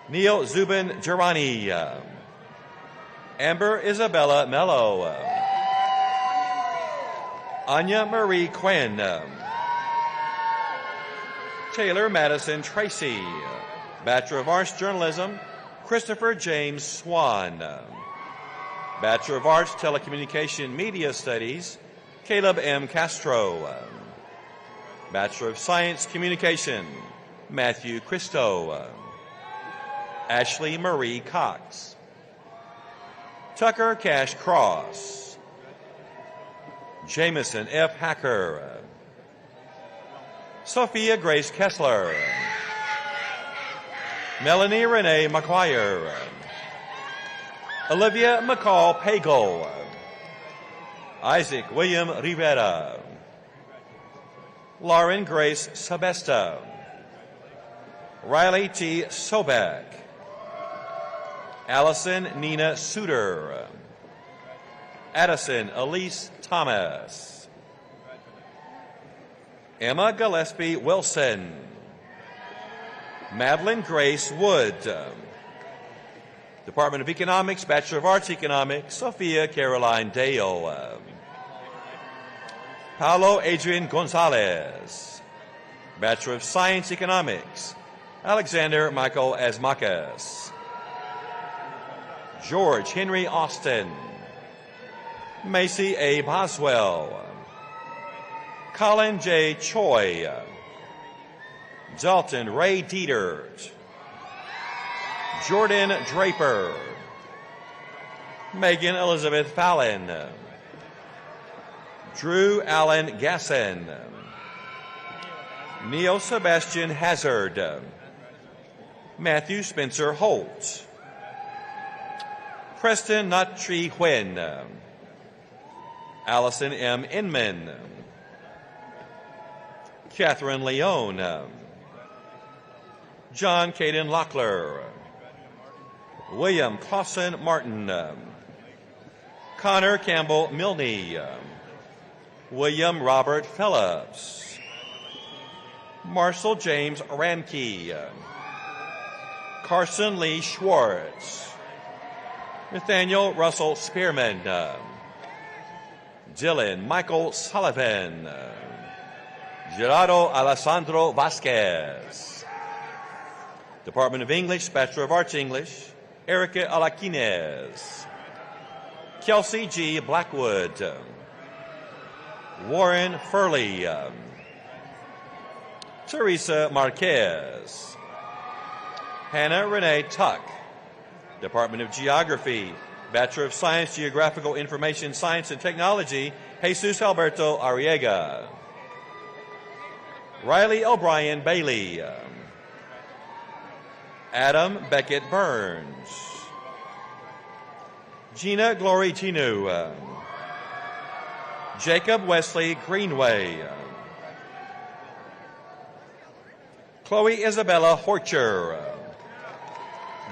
Neil Zubin Gerani. Amber Isabella Mello. Anya Marie Quinn. Taylor Madison Tracy. Bachelor of Arts Journalism, Christopher James Swan. Bachelor of Arts Telecommunication Media Studies, Caleb M. Castro. Bachelor of Science Communication, Matthew Christo. Ashley Marie Cox. Tucker Cash Cross. Jameson F. Hacker. Sophia Grace Kessler. Melanie Renee McGuire. Olivia McCall Pagel. Isaac William Rivera. Lauren Grace Sebesta. Riley T. Sobek. Allison Nina Suter. Addison Elise Thomas. Emma Gillespie Wilson. Madeline Grace Wood. Department of Economics, Bachelor of Arts Economics, Sophia Caroline Dale. Paulo Adrian Gonzalez. Bachelor of Science Economics, Alexander Michael Asmakis. George Henry Austin. Macy A. Boswell. Colin J. Choi. Dalton Ray Dietert. Jordan Draper. Megan Elizabeth Fallon. Drew Allen Gasson. Neil Sebastian Hazard. Matthew Spencer Holt. Preston Nuttree Huynh. Allison M. Inman. Catherine Leone. John Caden Locklear. William Clausen Martin. Connor Campbell Milne. William Robert Phillips. Marshall James Ramke. Carson Lee Schwartz. Nathaniel Russell Spearman. Dylan Michael Sullivan. Gerardo Alessandro Vasquez. Department of English, Bachelor of Arts English, Erica Alaquines. Kelsey G. Blackwood. Warren Furley. Teresa Marquez. Hannah Renee Tuck. Department of Geography, Bachelor of Science, Geographical Information Science and Technology, Jesus Alberto Arriega. Riley O'Brien Bailey. Adam Beckett Burns. Gina Glory Tinu. Jacob Wesley Greenway. Chloe Isabella Horcher.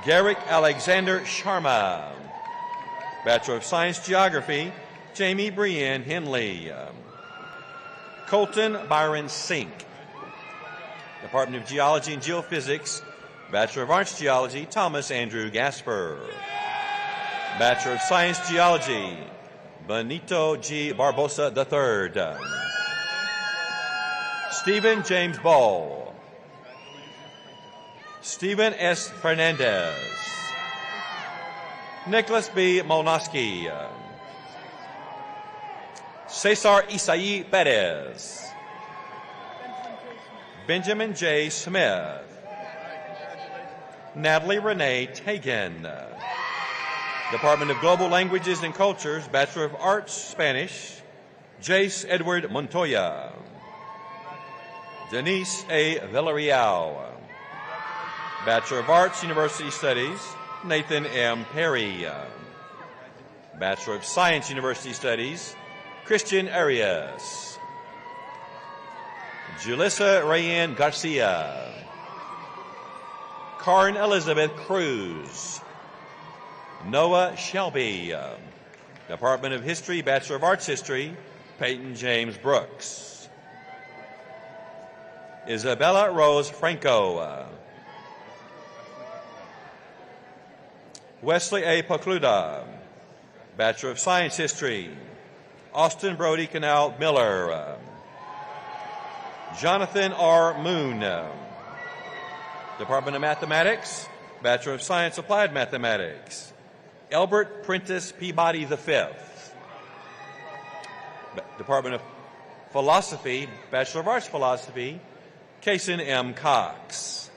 Garrick Alexander Sharma. Bachelor of Science Geography, Jamie Brienne Henley. Colton Byron Sink. Department of Geology and Geophysics, Bachelor of Arts Geology, Thomas Andrew Gasper. Bachelor of Science Geology, Benito G. Barbosa III. Stephen James Ball. Stephen S. Fernandez. Nicholas B. Molnoski. Cesar Isai Perez. Benjamin J. Smith. Natalie Renee Tagan. Department of Global Languages and Cultures, Bachelor of Arts Spanish, Jace Edward Montoya. Denise A. Villarreal. Bachelor of Arts, University Studies, Nathan M. Perry. Bachelor of Science, University Studies, Christian Arias. Julissa Rayanne Garcia. Karen Elizabeth Cruz. Noah Shelby. Department of History, Bachelor of Arts History, Peyton James Brooks. Isabella Rose Franco. Wesley A. Pocluda, Bachelor of Science History, Austin Brody Canal Miller. Jonathan R. Moon. Department of Mathematics, Bachelor of Science Applied Mathematics, Albert Prentice Peabody V. Department of Philosophy, Bachelor of Arts Philosophy, Kason M. Cox.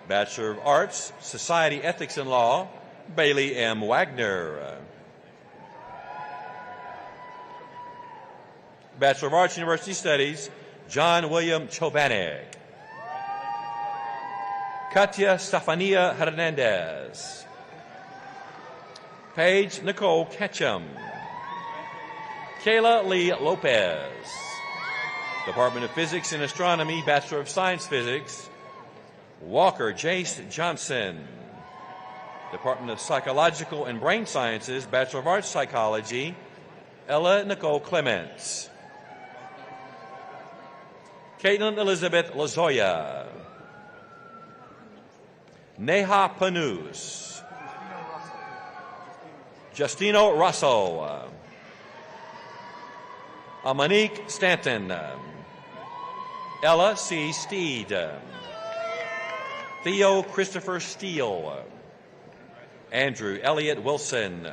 Bachelor of Arts, Society Ethics and Law, Bailey M. Wagner. Bachelor of Arts, University Studies, John William Chovanec. Katia Stefania Hernandez. Paige Nicole Ketchum. Kayla Lee Lopez. Department of Physics and Astronomy, Bachelor of Science Physics, Walker Jace Johnson. Department of Psychological and Brain Sciences, Bachelor of Arts Psychology, Ella Nicole Clements. Caitlin Elizabeth Lazoya. Neha Panus. Justino Russell. Monique Stanton. Ella C. Steed. Theo Christopher Steele. Andrew Elliott Wilson.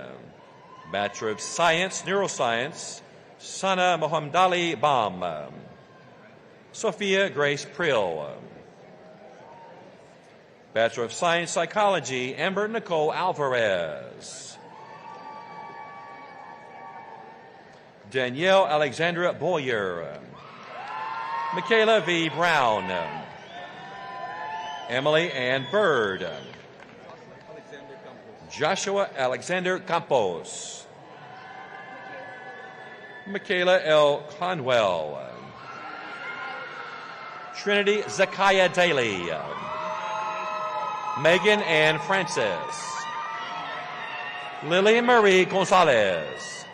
Bachelor of Science, Neuroscience, Sana Mohamdali Bam. Sophia Grace Prill. Bachelor of Science, Psychology, Amber Nicole Alvarez. Danielle Alexandra Boyer. Michaela V. Brown. Emily Ann Bird. Joshua Alexander Campos. Michaela L. Conwell. Trinity Zakiah Daly. Megan Ann Francis. Lily Marie Gonzalez.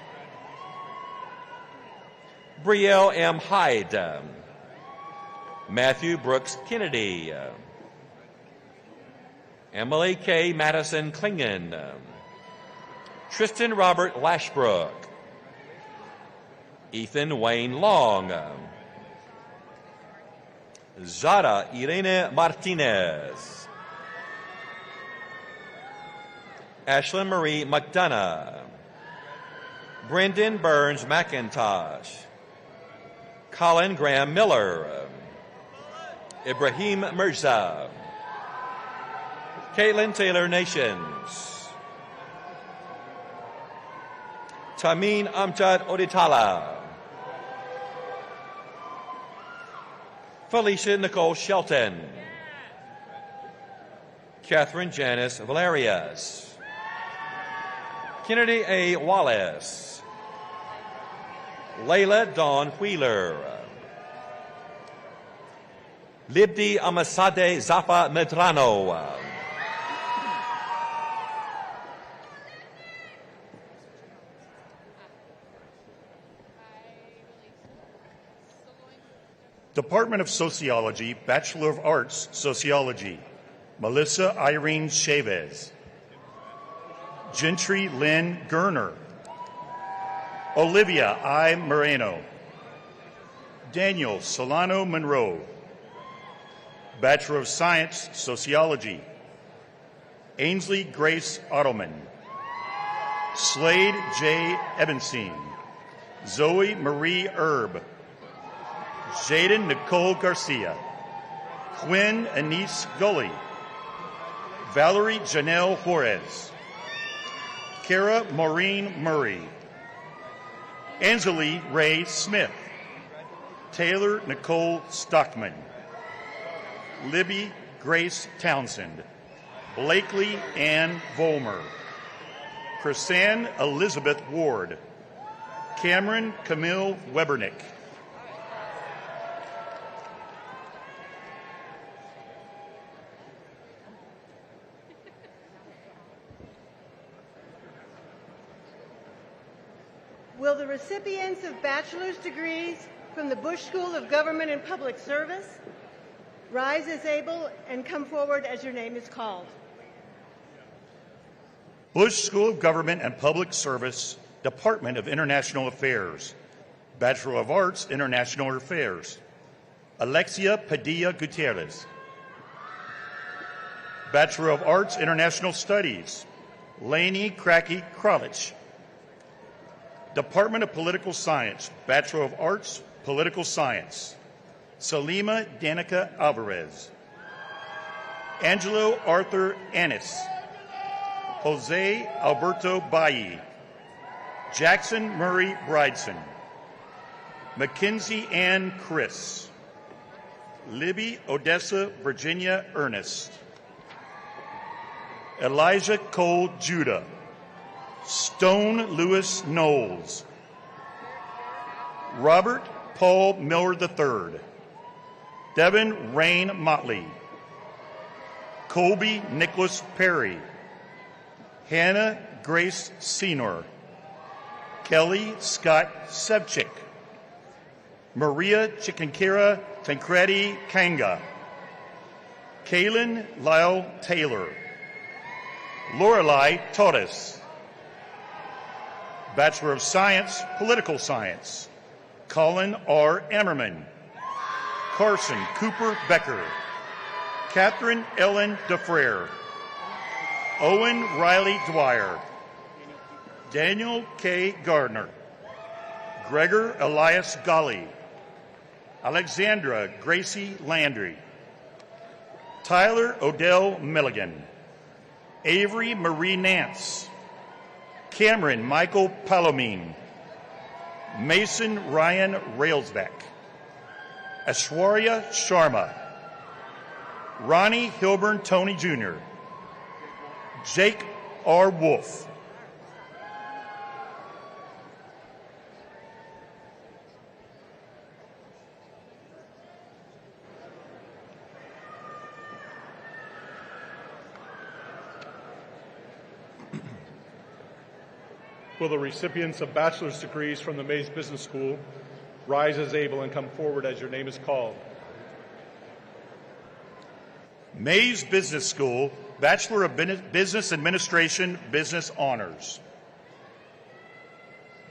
Brielle M. Hyde. Matthew Brooks Kennedy. Emily K. Madison Klingon. Tristan Robert Lashbrook. Ethan Wayne Long. Zara Irene Martinez. Ashlyn Marie McDonough. Brendan Burns McIntosh. Colin Graham Miller. Ibrahim Mirza. Caitlin Taylor Nations. Tameen Amjad Oditala. Felicia Nicole Shelton. Catherine Janice Valerius. Kennedy A. Wallace. Layla Dawn Wheeler. Libdi Amasade Zafa Medrano. Department of Sociology, Bachelor of Arts, Sociology, Melissa Irene Chavez. Gentry Lynn Gerner. Olivia I. Moreno. Daniel Solano Monroe. Bachelor of Science, Sociology, Ainsley Grace Ottoman. Slade J. Ebenstein. Zoe Marie Erb. Jaden Nicole Garcia. Quinn Anise Gully. Valerie Janelle Juarez. Kara Maureen Murray. Anjali Ray Smith. Taylor Nicole Stockman. Libby Grace Townsend. Blakely Ann Volmer. Chrisanne Elizabeth Ward. Cameron Camille Webernick. Will the recipients of bachelor's degrees from the Bush School of Government and Public Service rise as able and come forward as your name is called? Bush School of Government and Public Service, Department of International Affairs. Bachelor of Arts, International Affairs. Alexia Padilla Gutierrez. Bachelor of Arts, International Studies. Lainey Cracky Kralich. Department of Political Science, Bachelor of Arts, Political Science. Salima Danica Alvarez. Angelo Arthur Annis. Jose Alberto Bailly, Jackson Murray Brideson, Mackenzie Ann Chris, Libby Odessa Virginia Ernest, Elijah Cole Judah, Stone Lewis Knowles, Robert Paul Miller III, Devin Rain Motley, Colby Nicholas Perry, Hannah Grace Senor, Kelly Scott Sevchik, Maria Chikankira Tancredi Kanga, Kaylin Lyle Taylor, Lorelei Torres, Bachelor of Science, Political Science, Colin R. Emmerman, Carson Cooper Becker, Catherine Ellen DeFrere, Owen Riley Dwyer, Daniel K. Gardner, Gregor Elias Golly, Alexandra Gracie Landry, Tyler Odell Milligan, Avery Marie Nance, Cameron Michael Palomine, Mason Ryan Railsback, Ashwarya Sharma, Ronnie Hilburn Tony Jr., Jake R. Wolf, Will the recipients of bachelor's degrees from the Mays Business School rise as able and come forward as your name is called? Mays Business School, Bachelor of Business Administration, Business Honors.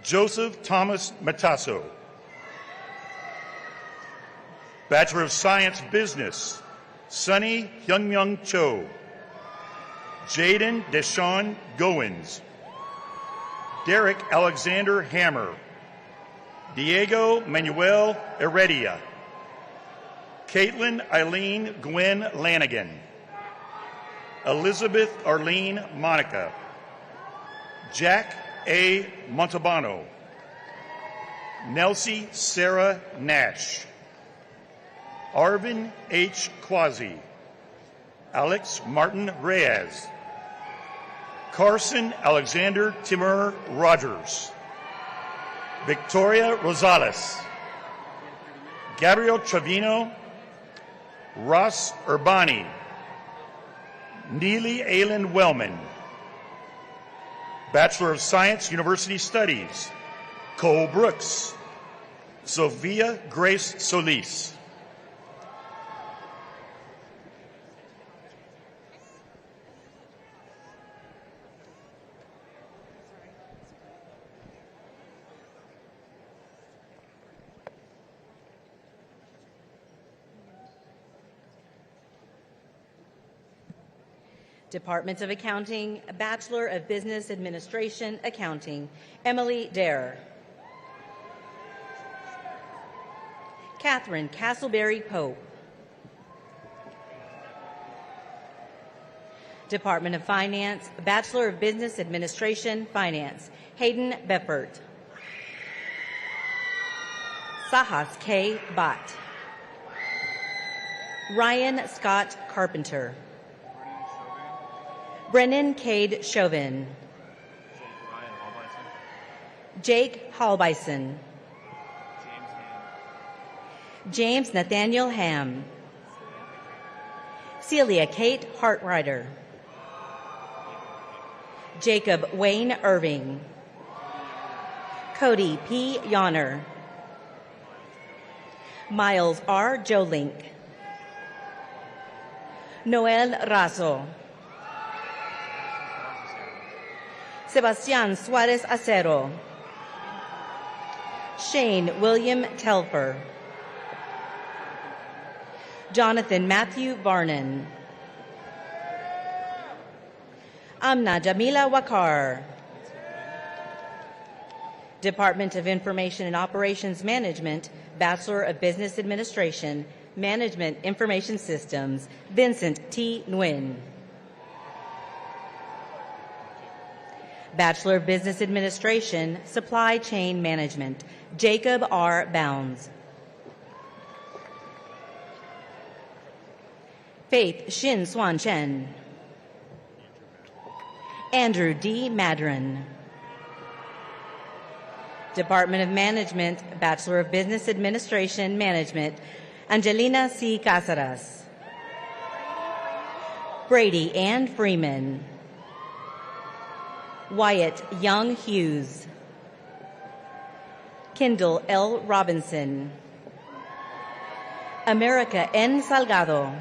Joseph Thomas Matasso. Bachelor of Science, Business, Sunny Hyunmyoung Cho. Jaden Deshawn Goins. Derek Alexander Hammer. Diego Manuel Heredia. Caitlin Eileen Gwen Lanigan. Elizabeth Arlene Monica. Jack A. Montalbano. Nelsie Sarah Nash. Arvin H. Quasi. Alex Martin Reyes. Carson Alexander Timur Rogers. Victoria Rosales. Gabriel Trevino. Ross Urbani. Neely Aylin Wellman. Bachelor of Science, University Studies, Cole Brooks. Sophia Grace Solis. Department of Accounting, Bachelor of Business Administration, Accounting, Emily Dare. Catherine Castleberry Pope. Department of Finance, Bachelor of Business Administration, Finance, Hayden Beffert. Sahas K. Bott. Ryan Scott Carpenter. Brennan Cade Chauvin. Jake Halbison. James Nathaniel Ham. Celia Kate Hartrider. Jacob Wayne Irving. Cody P. Yonner. Miles R. Jolink. Noel Razo. Sebastian Suarez Acero. Shane William Telfer. Jonathan Matthew Varnon. Amna Jamila Wakar. Department of Information and Operations Management, Bachelor of Business Administration, Management Information Systems, Vincent T. Nguyen. Bachelor of Business Administration, Supply Chain Management, Jacob R. Bounds. Faith Shin Swan Chen. Andrew D. Madron. Department of Management, Bachelor of Business Administration Management, Angelina C. Casares. Brady Ann Freeman. Wyatt Young Hughes. Kendall L. Robinson. America N. Salgado.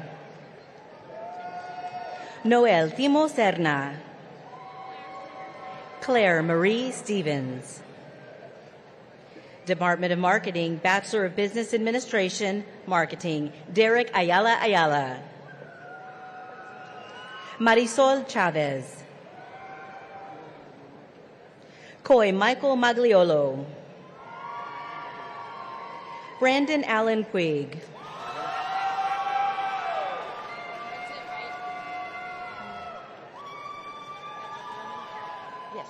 Noel Timo Serna. Claire Marie Stevens. Department of Marketing, Bachelor of Business Administration, Marketing, Derek Ayala Ayala. Marisol Chavez. Coy Michael Magliolo. Brandon Allen Puig. Yes.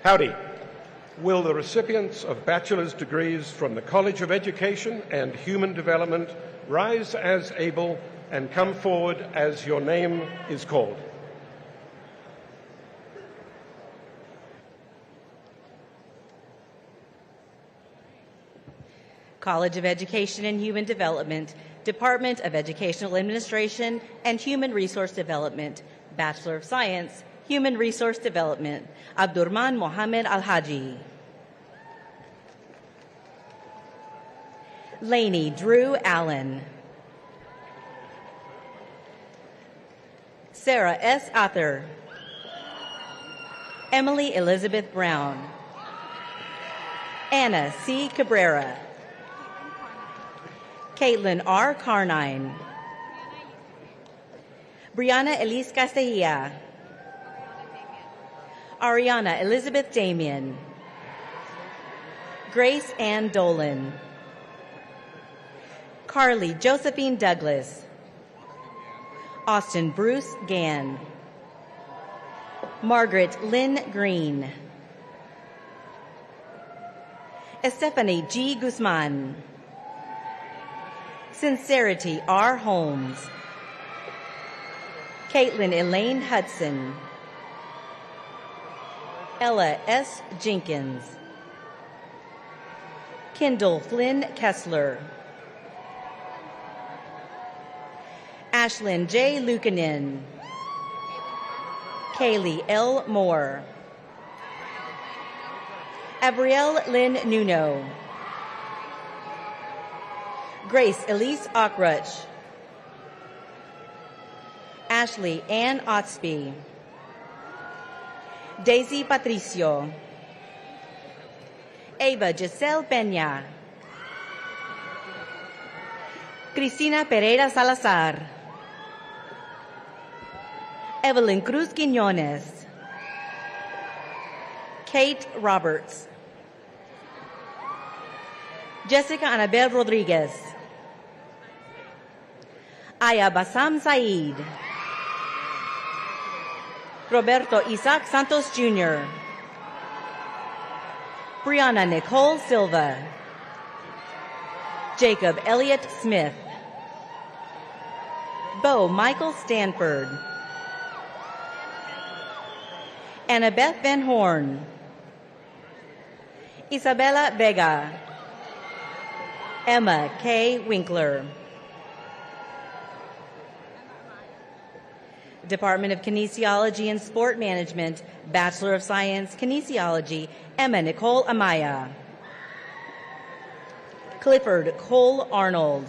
Howdy. Will the recipients of bachelor's degrees from the College of Education and Human Development rise as able and come forward as your name is called? College of Education and Human Development, Department of Educational Administration and Human Resource Development, Bachelor of Science, Human Resource Development, Abdurman Mohammed Al-Haji. Laney Drew Allen. Sarah S. Ather. Emily Elizabeth Brown. Anna C. Cabrera. Caitlin R. Carnine. Brianna Elise Castilla. Ariana Elizabeth Damian. Grace Ann Dolan. Carly Josephine Douglas. Austin Bruce Gann. Margaret Lynn Green. Estefany G. Guzman. Sincerity R. Holmes. Caitlin Elaine Hudson. Ella S. Jenkins. Kendall Flynn Kessler. Ashlyn J. Lukanen. Kaylee L. Moore. Abrielle Lynn Nuno. Grace Elise Ockruch. Ashley Ann Otsby. Daisy Patricio. Ava Giselle Peña. Cristina Pereira Salazar. Evelyn Cruz Quiñones. Kate Roberts. Jessica Anabel Rodriguez. Aya Basam Said. Roberto Isaac Santos Jr. Brianna Nicole Silva. Jacob Elliott Smith. Bo Michael Stanford. Annabeth Van Horn. Isabella Vega. Emma K. Winkler. Department of Kinesiology and Sport Management, Bachelor of Science, Kinesiology, Emma Nicole Amaya. Clifford Cole Arnold.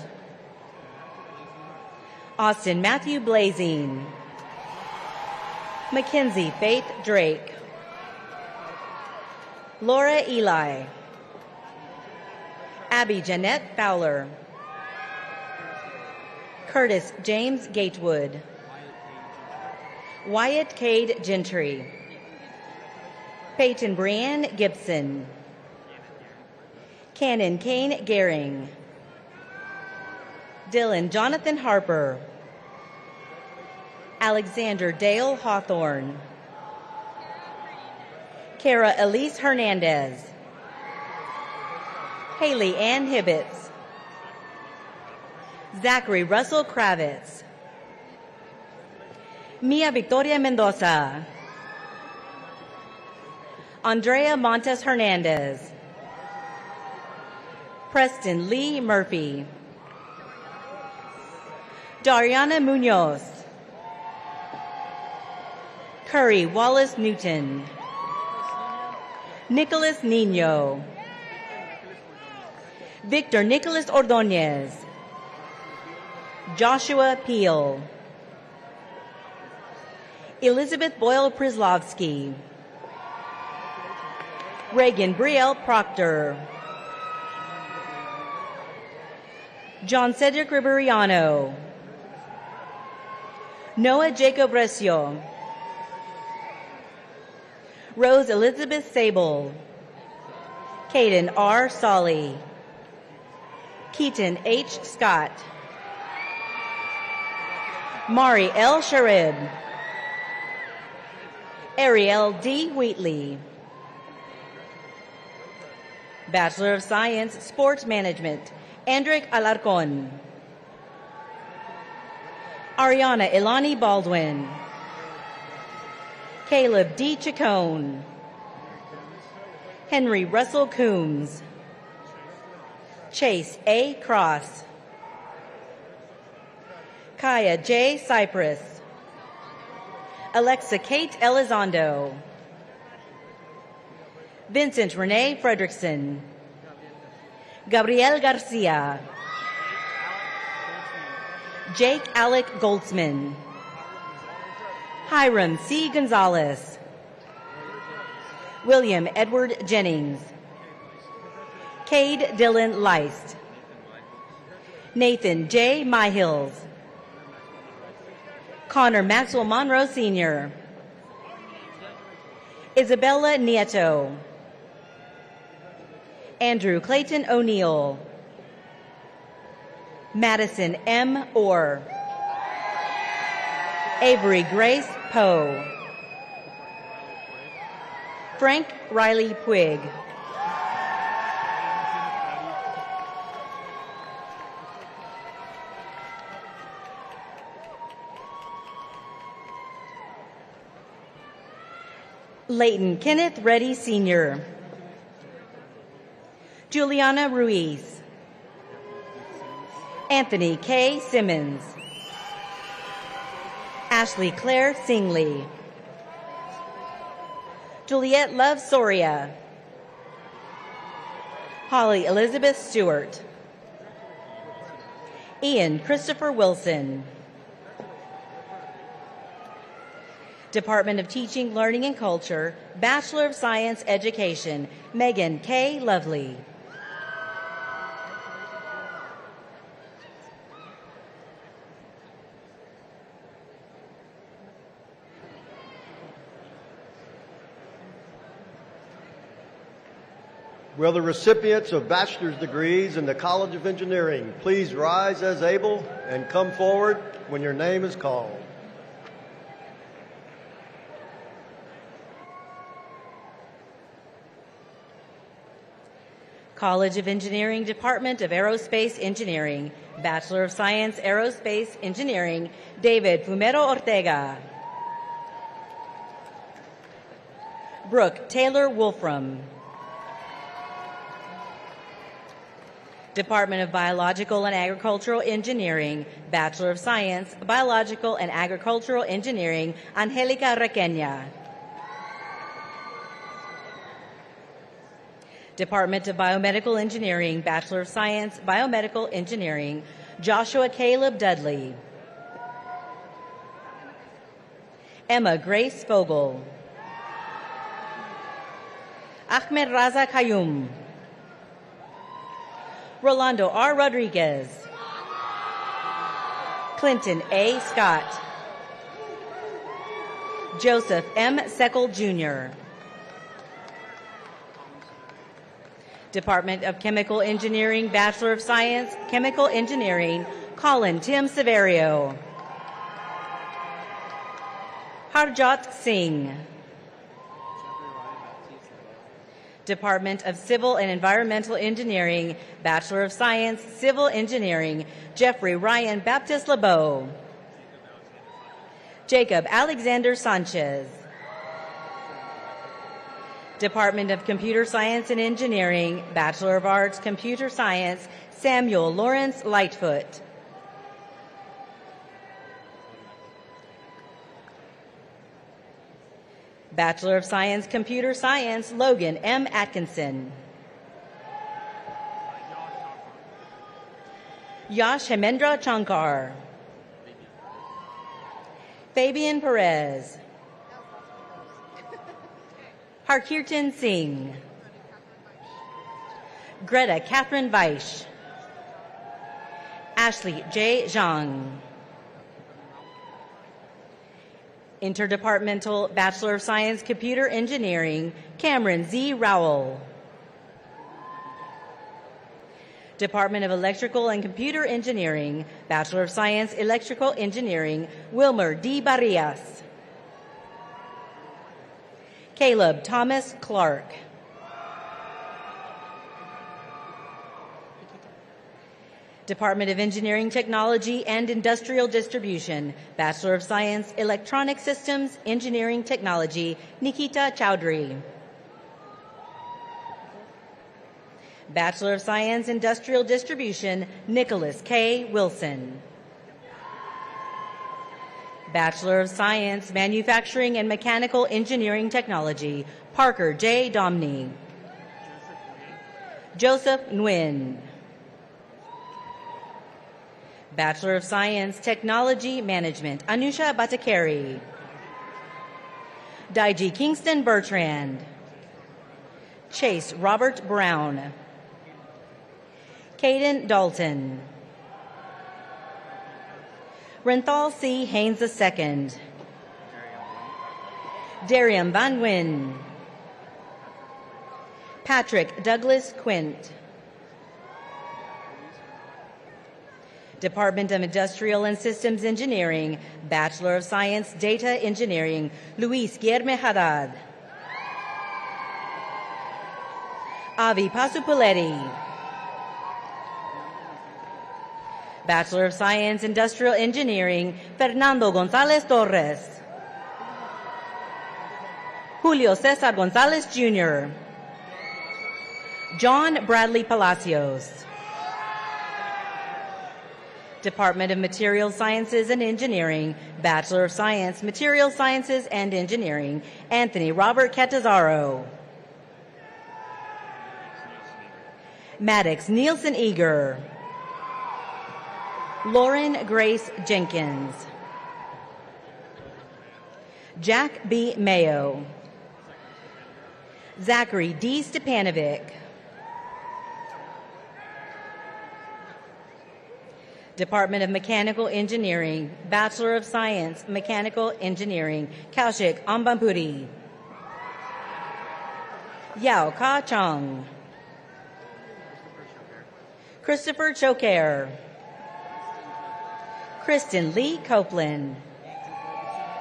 Austin Matthew Blazine. Mackenzie Faith Drake. Laura Eli. Abby Jeanette Fowler. Curtis James Gatewood. Wyatt Cade Gentry. Peyton Brianne Gibson. Cannon Kane Gehring. Dylan Jonathan Harper. Alexander Dale Hawthorne. Kara Elise Hernandez. Haley Ann Hibbets. Zachary Russell Kravitz. Mia Victoria Mendoza. Andrea Montes Hernandez. Preston Lee Murphy. Dariana Munoz. Curry Wallace Newton. Nicholas Nino. Victor Nicholas Ordonez. Joshua Peel. Elizabeth Boyle Prislovsky. Reagan Brielle Proctor. John Cedric Riberiano. Noah Jacob Recio. Rose Elizabeth Sable. Caden R. Solly. Keaton H. Scott. Mari L. Sharib. Ariel D. Wheatley. Bachelor of Science, Sports Management, Andric Alarcon. Ariana Ilani Baldwin. Caleb D. Chacon. Henry Russell Coombs. Chase A. Cross. Kaya J. Cypress. Alexa Kate Elizondo. Vincent Renee Fredrickson. Gabriel Garcia. Jake Alec Goldsman. Hiram C. Gonzalez. William Edward Jennings. Cade Dylan Leist. Nathan J. Myhills. Connor Maxwell Monroe Sr. Isabella Nieto. Andrew Clayton O'Neill. Madison M. Orr. Avery Grace Poe. Frank Riley Puig. Leighton Kenneth Reddy Sr. Juliana Ruiz. Anthony K. Simmons. Ashley Claire Singley. Juliette Love Soria. Holly Elizabeth Stewart. Ian Christopher Wilson. Department of Teaching, Learning, and Culture, Bachelor of Science Education, Megan K. Lovely. Will the recipients of bachelor's degrees in the College of Engineering please rise as able and come forward when your name is called? College of Engineering, Department of Aerospace Engineering, Bachelor of Science, Aerospace Engineering, David Fumero Ortega. Brooke Taylor Wolfram. Department of Biological and Agricultural Engineering, Bachelor of Science, Biological and Agricultural Engineering, Angelica Requena. Department of Biomedical Engineering, Bachelor of Science, Biomedical Engineering, Joshua Caleb Dudley. Emma Grace Fogel. Ahmed Raza Kayum. Rolando R. Rodriguez. Clinton A. Scott. Joseph M. Seckel, Jr. Department of Chemical Engineering, Bachelor of Science, Chemical Engineering, Colin Tim Severio. Harjot Singh. Department of Civil and Environmental Engineering, Bachelor of Science, Civil Engineering, Jeffrey Ryan Baptist LeBeau. Jacob Alexander Sanchez. Department of Computer Science and Engineering, Bachelor of Arts, Computer Science, Samuel Lawrence Lightfoot. Bachelor of Science, Computer Science, Logan M. Atkinson. Yash Hemendra Chankar. Fabian Perez. Harkirtan Singh. Greta Catherine Weish. Ashley J. Zhang. Interdepartmental Bachelor of Science, Computer Engineering, Cameron Z. Rowell. Department of Electrical and Computer Engineering, Bachelor of Science, Electrical Engineering, Wilmer D. Barrias. Caleb Thomas Clark. Department of Engineering, Technology, and Industrial Distribution, Bachelor of Science, Electronic Systems, Engineering Technology, Nikita Chowdhury. Bachelor of Science, Industrial Distribution, Nicholas K. Wilson. Bachelor of Science, Manufacturing and Mechanical Engineering Technology, Parker J. Domney. Joseph Nguyen. Bachelor of Science, Technology Management, Anusha Bhattacharya. Daiji Kingston Bertrand. Chase Robert Brown. Caden Dalton. Renthal C. Haynes II. Darium Van Wyn. Patrick Douglas Quint. Department of Industrial and Systems Engineering, Bachelor of Science, Data Engineering, Luis Guillermo Haddad. Avi Pasupuletti. Bachelor of Science, Industrial Engineering, Fernando Gonzalez Torres. Julio Cesar Gonzalez, Jr. John Bradley Palacios. Department of Material Sciences and Engineering, Bachelor of Science, Material Sciences and Engineering, Anthony Robert Catazaro. Maddox Nielsen Eager. Lauren Grace Jenkins. Jack B. Mayo. Zachary D. Stepanovic. Department of Mechanical Engineering, Bachelor of Science, Mechanical Engineering, Kaushik Ambampuri. Yao Ka Chang. Christopher Choker. Kristen Lee Copeland.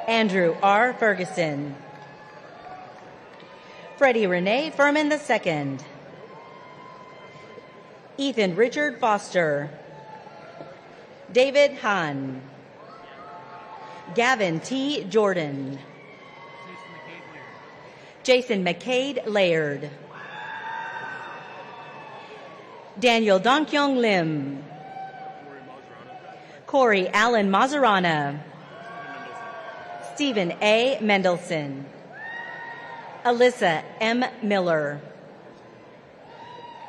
Andrew R. Ferguson. Freddie Renee Furman II. Ethan Richard Foster. David Hahn. Gavin T. Jordan. Jason McCade Laird. Daniel Donkyong Lim. Corey Allen Mazarana. Stephen A. Mendelson. Alyssa M. Miller.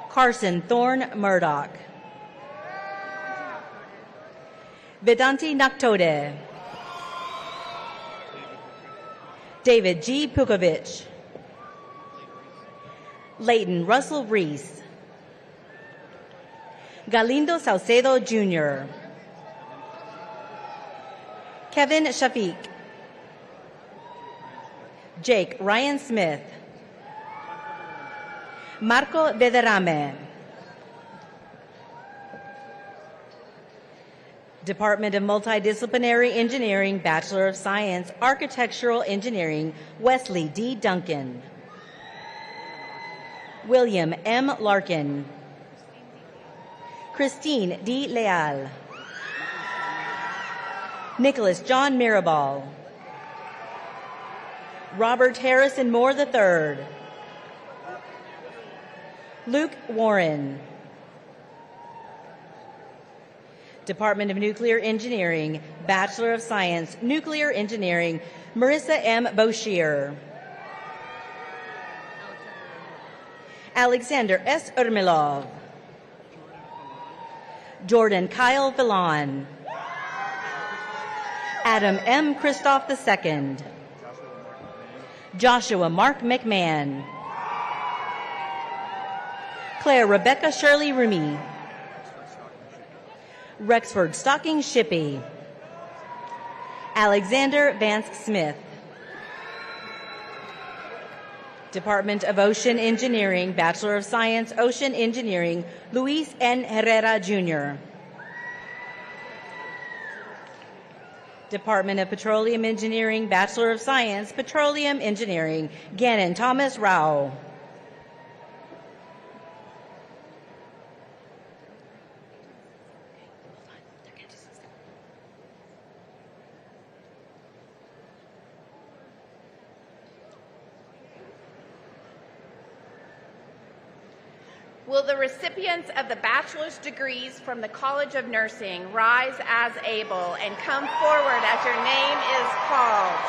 Carson Thorne Murdoch. Vedanti Naktode. David G. Pukovich. Leighton Russell Reese. Galindo Saucedo Jr. Kevin Shafiq. Jake Ryan Smith. Marco Vederame. Department of Multidisciplinary Engineering, Bachelor of Science, Architectural Engineering, Wesley D. Duncan. William M. Larkin. Christine D. Leal. Nicholas John Mirabal. Robert Harrison Moore III. Luke Warren. Department of Nuclear Engineering, Bachelor of Science, Nuclear Engineering, Marissa M. Boshier. Alexander S. Urmilov. Jordan Kyle Villan. Adam M. Christoph II. Joshua Mark McMahon. Claire Rebecca Shirley Rumi. Rexford Stocking Shippey. Alexander Vance Smith. Department of Ocean Engineering, Bachelor of Science, Ocean Engineering, Luis N. Herrera, Jr. Department of Petroleum Engineering, Bachelor of Science, Petroleum Engineering, Gannon Thomas Rao. Will the recipients of the bachelor's degrees from the College of Nursing rise as able and come forward as your name is called?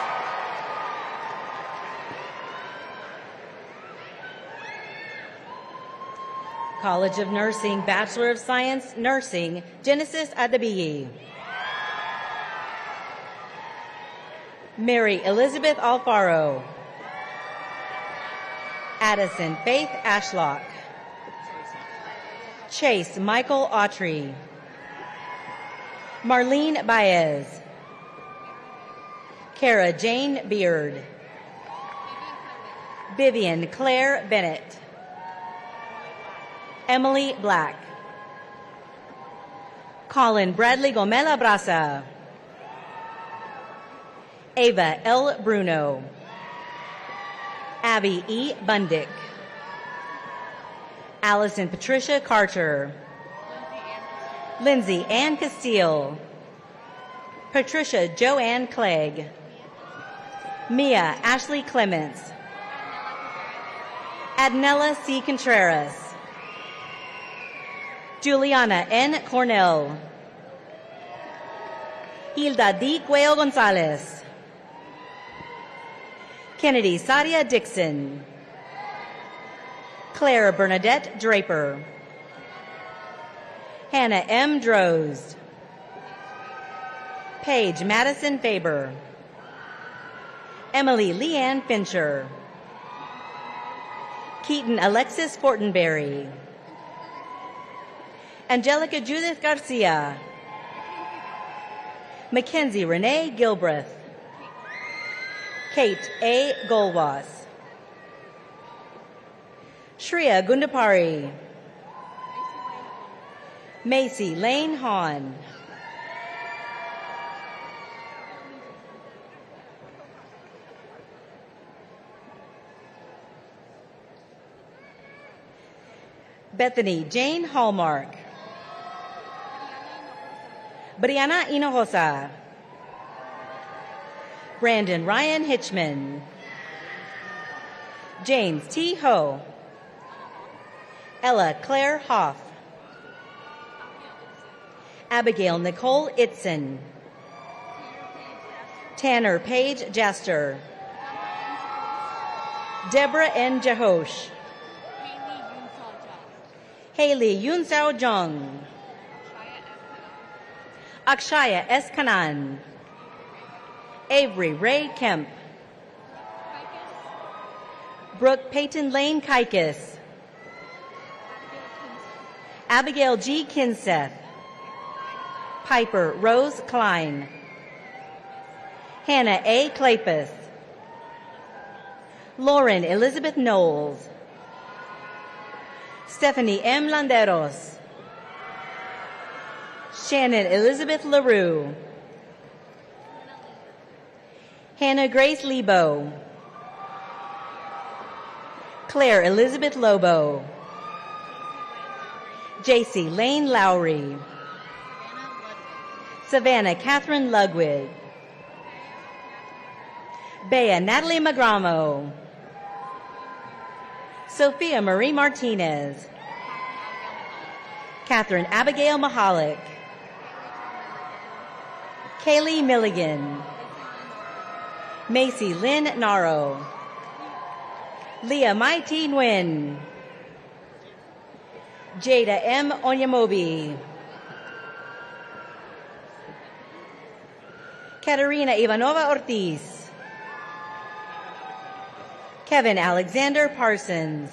College of Nursing, Bachelor of Science, Nursing, Genesis Adabiyi. Mary Elizabeth Alfaro. Addison Faith Ashlock. Chase Michael Autry. Marlene Baez. Kara Jane Beard. Vivian Claire Bennett. Emily Black. Colin Bradley Gomela Brasa. Ava L. Bruno. Abby E. Bundick. Allison Patricia Carter. Lindsay Ann Castile. Patricia Joanne Clegg. Mia Ashley Clements. Adnella C. Contreras. Juliana N. Cornell. Hilda D. Cuello Gonzalez. Kennedy Sadia Dixon. Claire Bernadette Draper. Hannah M. Drozd. Paige Madison Faber. Emily Leanne Fincher. Keaton Alexis Fortenberry. Angelica Judith Garcia. Mackenzie Renee Gilbreth. Kate A. Golwas. Shreya Gundapari. Macy Lane Hahn. Bethany Jane Hallmark. Brianna Hinojosa. Brandon Ryan Hitchman. James T. Ho. Ella Claire Hoff. Abigail Nicole Itzen. Tanner Page Jaster. Deborah N. Jahosh. Haley Yun Sao Jung. Akshaya S. Kanan. Avery Ray Kemp. Brooke Peyton Lane Kaikis. Abigail G. Kinseth. Piper Rose Klein. Hannah A. Klapis. Lauren Elizabeth Knowles. Stephanie M. Landeros. Shannon Elizabeth LaRue. Hannah Grace Lebo. Claire Elizabeth Lobo. JC Lane Lowry. Savannah Catherine Ludwig. Bea Natalie Magramo. Sophia Marie Martinez. Catherine Abigail Mahalik. Kaylee Milligan. Macy Lynn Naro. Leah Maiti Nguyen. Jada M. Onyamobi. Katerina Ivanova Ortiz. Kevin Alexander Parsons.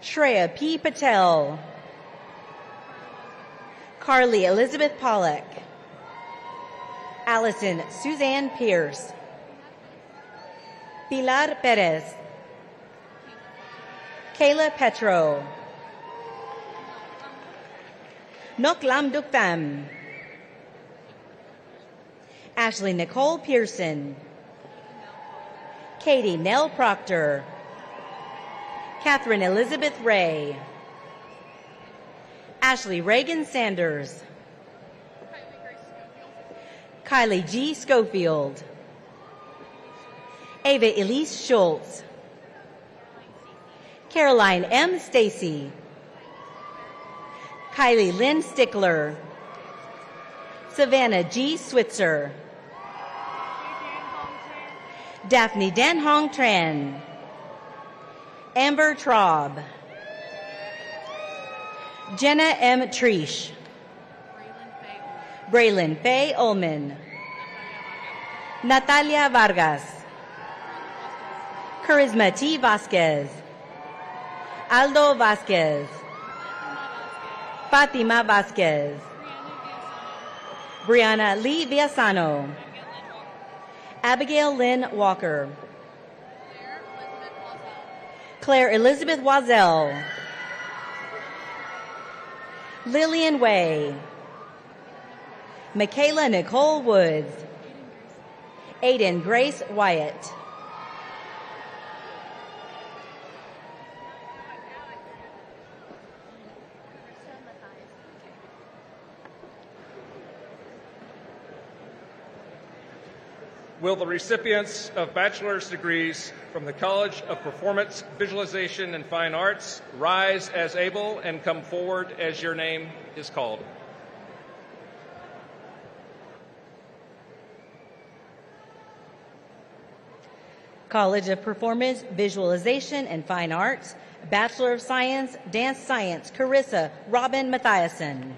Shreya P. Patel. Carly Elizabeth Pollack. Allison Suzanne Pierce. Pilar Perez. Kayla Petro. Noklam Duktam. Ashley Nicole Pearson. Katie Nell Proctor. Catherine Elizabeth Ray. Ashley Reagan Sanders. Kylie G. Schofield. Ava Elise Schultz. Caroline M. Stacy. Kylie Lynn Stickler. Savannah G. Switzer. Daphne Dan Hong Tran. Amber Traub. Jenna M. Trish. Braylon Faye Ullman. Natalia Vargas. Charisma T. Vasquez. Aldo Vasquez. Fatima Vasquez. Brianna Lee Viasano. Abigail Lynn Walker. Claire Elizabeth Wazell. Lillian Way. Michaela Nicole Woods. Aiden Grace Wyatt. Will the recipients of bachelor's degrees from the College of Performance, Visualization, and Fine Arts rise as able and come forward as your name is called? College of Performance, Visualization, and Fine Arts, Bachelor of Science, Dance Science, Carissa Robin Mathiasen.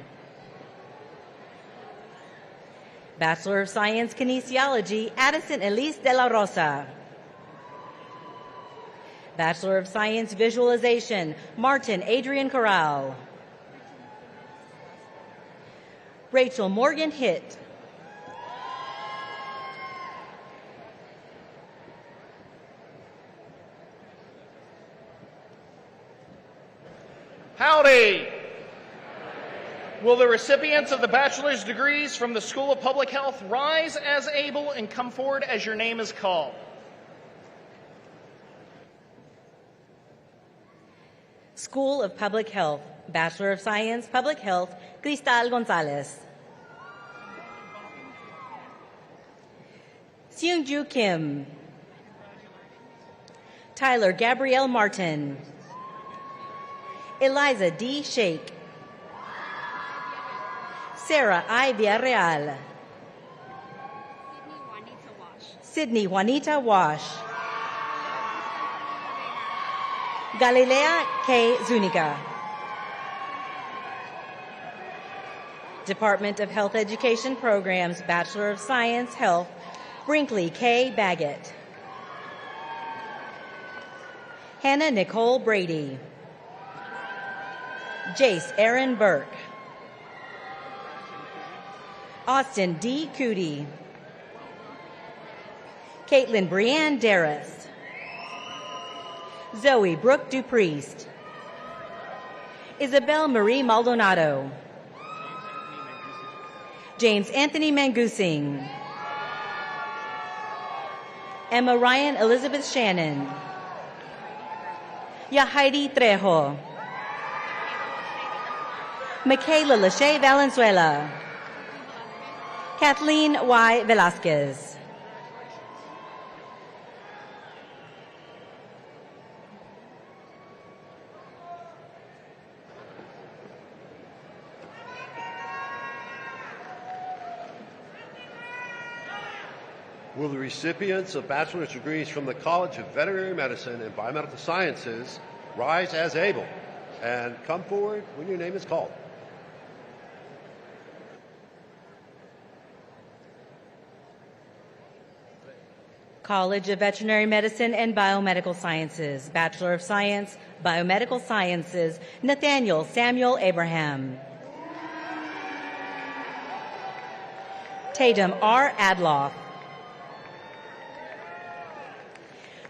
Bachelor of Science, Kinesiology, Addison Elise De La Rosa. Bachelor of Science, Visualization, Martin Adrian Corral. Rachel Morgan Hitt. Howdy! Will the recipients of the bachelor's degrees from the School of Public Health rise as able and come forward as your name is called? School of Public Health, Bachelor of Science, Public Health, Cristal Gonzalez. Seungju Kim. Tyler Gabrielle Martin. Eliza D. Shake. Sarah I. Villarreal. Sydney Juanita Wash. Galilea K. Zuniga. Department of Health Education Programs, Bachelor of Science, Health, Brinkley K. Baggett. Hannah Nicole Brady. Jace Aaron Burke. Austin D. Cootie. Caitlin Brianne Darris. Zoe Brooke Dupriest. Isabel Marie Maldonado. James Anthony Mangusing. Emma Ryan Elizabeth Shannon. Yahaidi Trejo. Michaela Lachey Valenzuela. Kathleen Y. Velasquez. Will the recipients of bachelor's degrees from the College of Veterinary Medicine and Biomedical Sciences rise as able and come forward when your name is called? College of Veterinary Medicine and Biomedical Sciences, Bachelor of Science, Biomedical Sciences, Nathaniel Samuel Abraham. Tatum R. Adloff.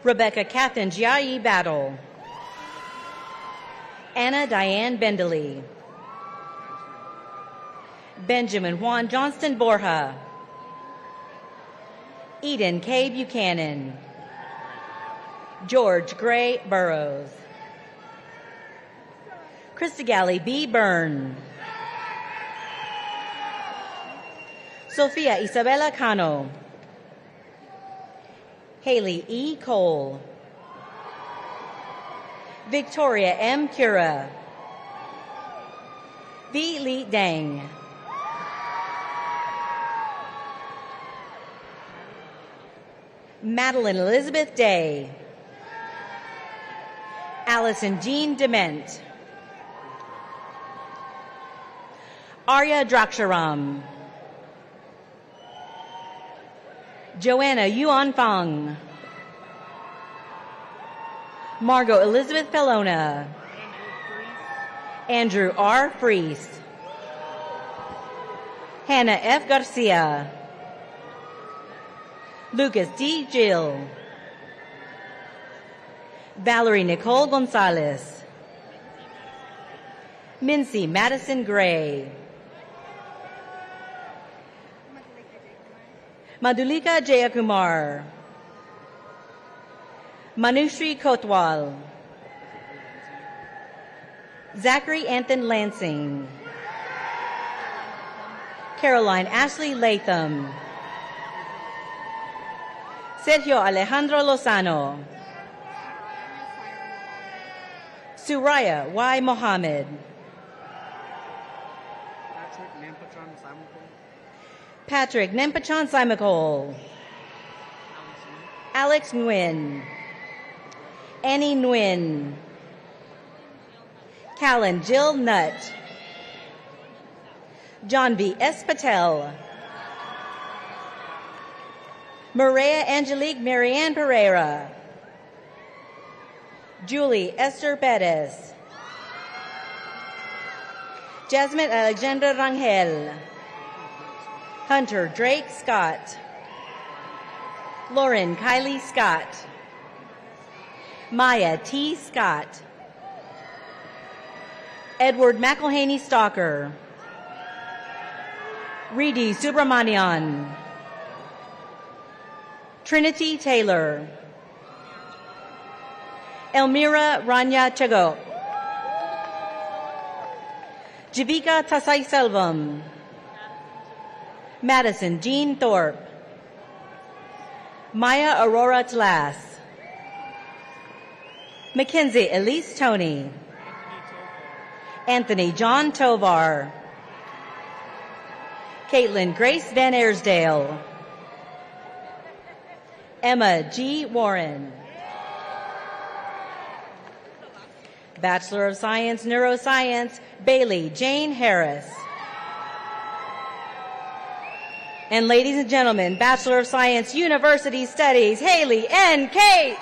Rebecca Catherine Giai Battle. Anna Diane Bendeley. Benjamin Juan Johnston Borja. Eden K. Buchanan. George Gray Burrows. Christagali B. Byrne. Sofia Isabella Cano. Haley E. Cole. Victoria M. Cura. V. Li Dang. Madeline Elizabeth Day. Allison Jean Dement. Arya Draksharam. Joanna Yuan Fang. Margot Elizabeth Pelona. Andrew R. Freese. Hannah F. Garcia. Lucas D. Gill. Valerie Nicole Gonzalez. Mincy Madison Gray. Madhulika Jayakumar. Manushri Kotwal. Zachary Anthony Lansing. Caroline Ashley Latham. Sergio Alejandro Lozano. Suraya Y. Mohammed. Patrick Nempachan Simacol. Alex Nguyen. Annie Nguyen. Callan Jill Nutt. John V. S. Patel. Maria Angelique Marianne Pereira. Julie Esther Perez. Jasmine Alexandra Rangel. Hunter Drake Scott. Lauren Kylie Scott. Maya T. Scott. Edward McElhaney Stalker. Reedy Subramanian. Trinity Taylor. Elmira Rania Chago. Javika Tasai Selvam. Madison Jean Thorpe. Maya Aurora Tlass. Mackenzie Elise Tony. Anthony John Tovar. Caitlin Grace Van Ayersdale. Emma G. Warren. Bachelor of Science, Neuroscience, Bailey Jane Harris. And ladies and gentlemen, Bachelor of Science, University Studies, Haley N. Cates.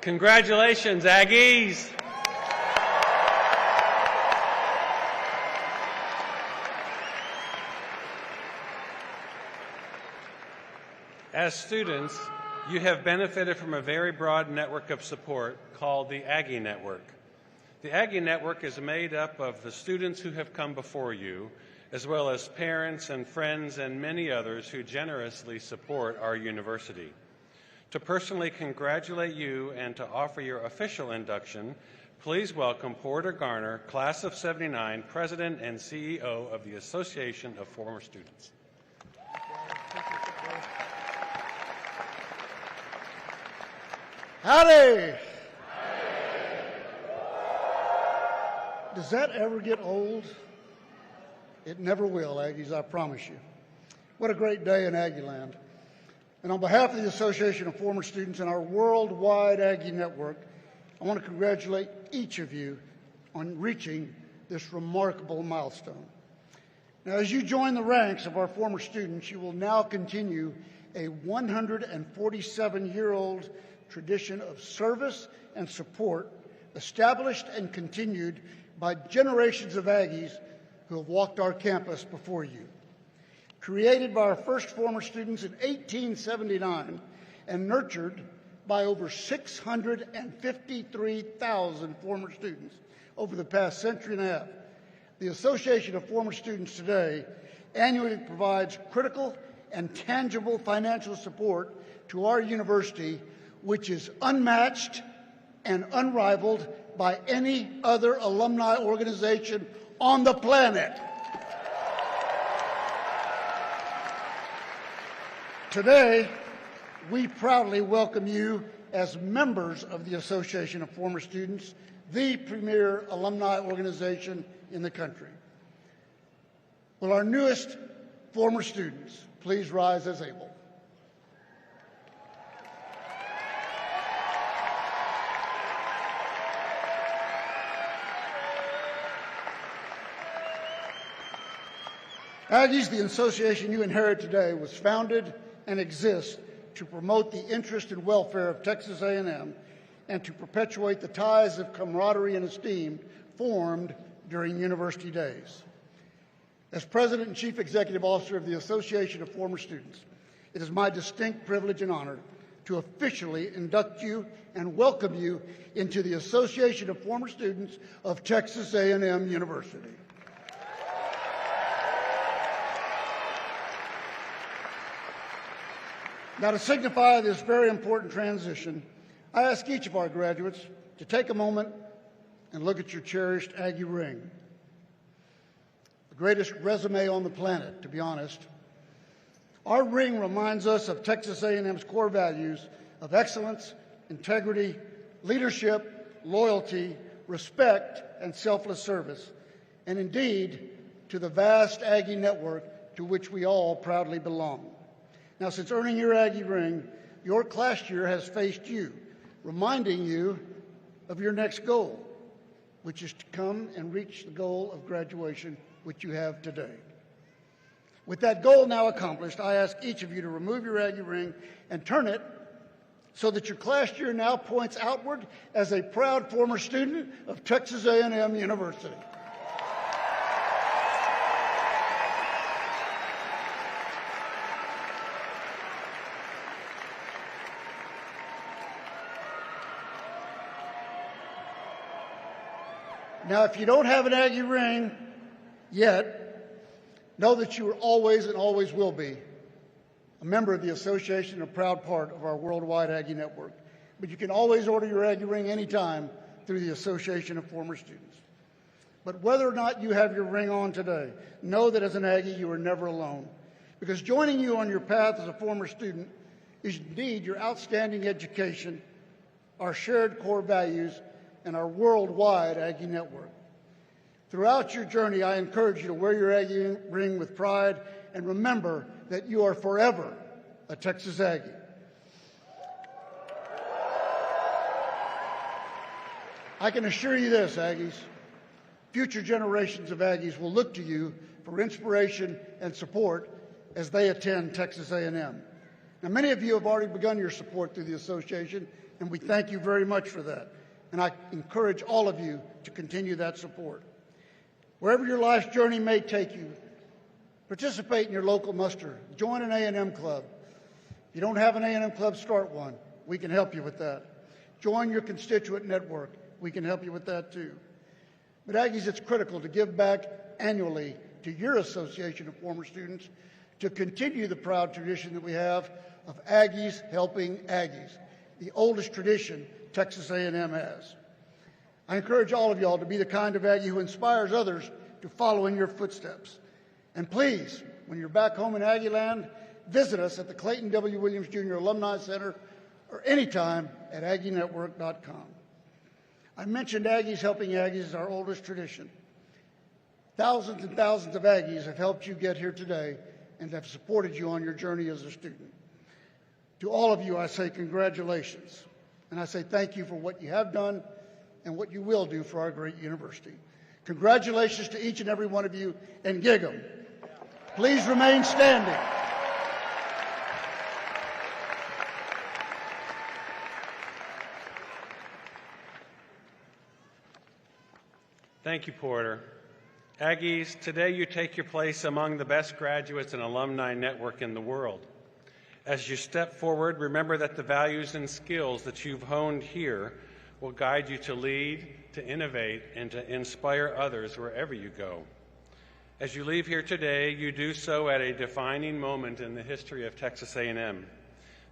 Congratulations, Aggies! As students, you have benefited from a very broad network of support called the Aggie Network. The Aggie Network is made up of the students who have come before you, as well as parents and friends and many others who generously support our university. To personally congratulate you and to offer your official induction, please welcome Porter Garner, Class of '79, President and CEO of the Association of Former Students. Howdy! Does that ever get old? It never will, Aggies, I promise you. What a great day in Aggieland. And on behalf of the Association of Former Students and our worldwide Aggie Network, I want to congratulate each of you on reaching this remarkable milestone. Now, as you join the ranks of our former students, you will now continue a 147-year-old tradition of service and support established and continued by generations of Aggies who have walked our campus before you. Created by our first former students in 1879 and nurtured by over 653,000 former students over the past century and a half, the Association of Former Students today annually provides critical and tangible financial support to our university, which is unmatched and unrivaled by any other alumni organization on the planet. Today, we proudly welcome you as members of the Association of Former Students, the premier alumni organization in the country. Will our newest former students please rise as able? Aggies, the association you inherit today was founded and exists to promote the interest and welfare of Texas A&M and to perpetuate the ties of camaraderie and esteem formed during university days. As President and Chief Executive Officer of the Association of Former Students, it is my distinct privilege and honor to officially induct you and welcome you into the Association of Former Students of Texas A&M University. Now, to signify this very important transition, I ask each of our graduates to take a moment and look at your cherished Aggie ring. The greatest resume on the planet, to be honest. Our ring reminds us of Texas A&M's core values of excellence, integrity, leadership, loyalty, respect, and selfless service, and indeed to the vast Aggie network to which we all proudly belong. Now, since earning your Aggie ring, your class year has faced you, reminding you of your next goal, which is to come and reach the goal of graduation which you have today. With that goal now accomplished, I ask each of you to remove your Aggie ring and turn it so that your class year now points outward as a proud former student of Texas A&M University. Now, if you don't have an Aggie ring yet, know that you are always and always will be a member of the association and a proud part of our worldwide Aggie network. But you can always order your Aggie ring anytime through the Association of Former Students. But whether or not you have your ring on today, know that as an Aggie, you are never alone. Because joining you on your path as a former student is indeed your outstanding education, our shared core values, and our worldwide Aggie network. Throughout your journey, I encourage you to wear your Aggie ring with pride and remember that you are forever a Texas Aggie. I can assure you this, Aggies, future generations of Aggies will look to you for inspiration and support as they attend Texas A&M. Now, many of you have already begun your support through the association, and we thank you very much for that. And I encourage all of you to continue that support. Wherever your life's journey may take you, participate in your local muster. Join an A&M club. If you don't have an A&M club, start one. We can help you with that. Join your constituent network. We can help you with that too. But Aggies, it's critical to give back annually to your association of former students to continue the proud tradition that we have of Aggies helping Aggies, the oldest tradition Texas A&M has. I encourage all of y'all to be the kind of Aggie who inspires others to follow in your footsteps. And please, when you're back home in Aggie land, visit us at the Clayton W. Williams Jr. Alumni Center or anytime at AggieNetwork.com. I mentioned Aggies helping Aggies is our oldest tradition. Thousands and thousands of Aggies have helped you get here today and have supported you on your journey as a student. To all of you, I say congratulations, and I say thank you for what you have done and what you will do for our great university. Congratulations to each and every one of you, and gig 'em. Please remain standing. Thank you, Porter. Aggies, today you take your place among the best graduates and alumni network in the world. As you step forward, remember that the values and skills that you've honed here will guide you to lead, to innovate, and to inspire others wherever you go. As you leave here today, you do so at a defining moment in the history of Texas A&M.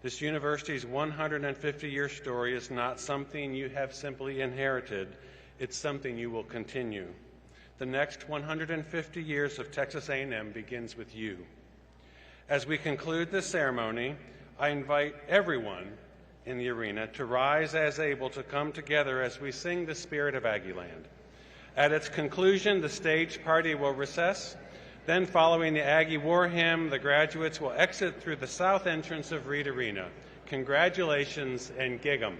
This university's 150-year story is not something you have simply inherited. It's something you will continue. The next 150 years of Texas A&M begins with you. As we conclude this ceremony, I invite everyone in the arena to rise as able to come together as we sing the spirit of Aggieland. At its conclusion, the stage party will recess. Then, following the Aggie War Hymn, the graduates will exit through the south entrance of Reed Arena. Congratulations and gig 'em.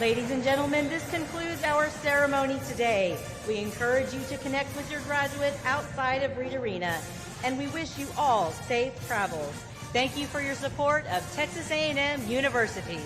Ladies and gentlemen, this concludes our ceremony today. We encourage you to connect with your graduates outside of Reed Arena, and we wish you all safe travels. Thank you for your support of Texas A&M University.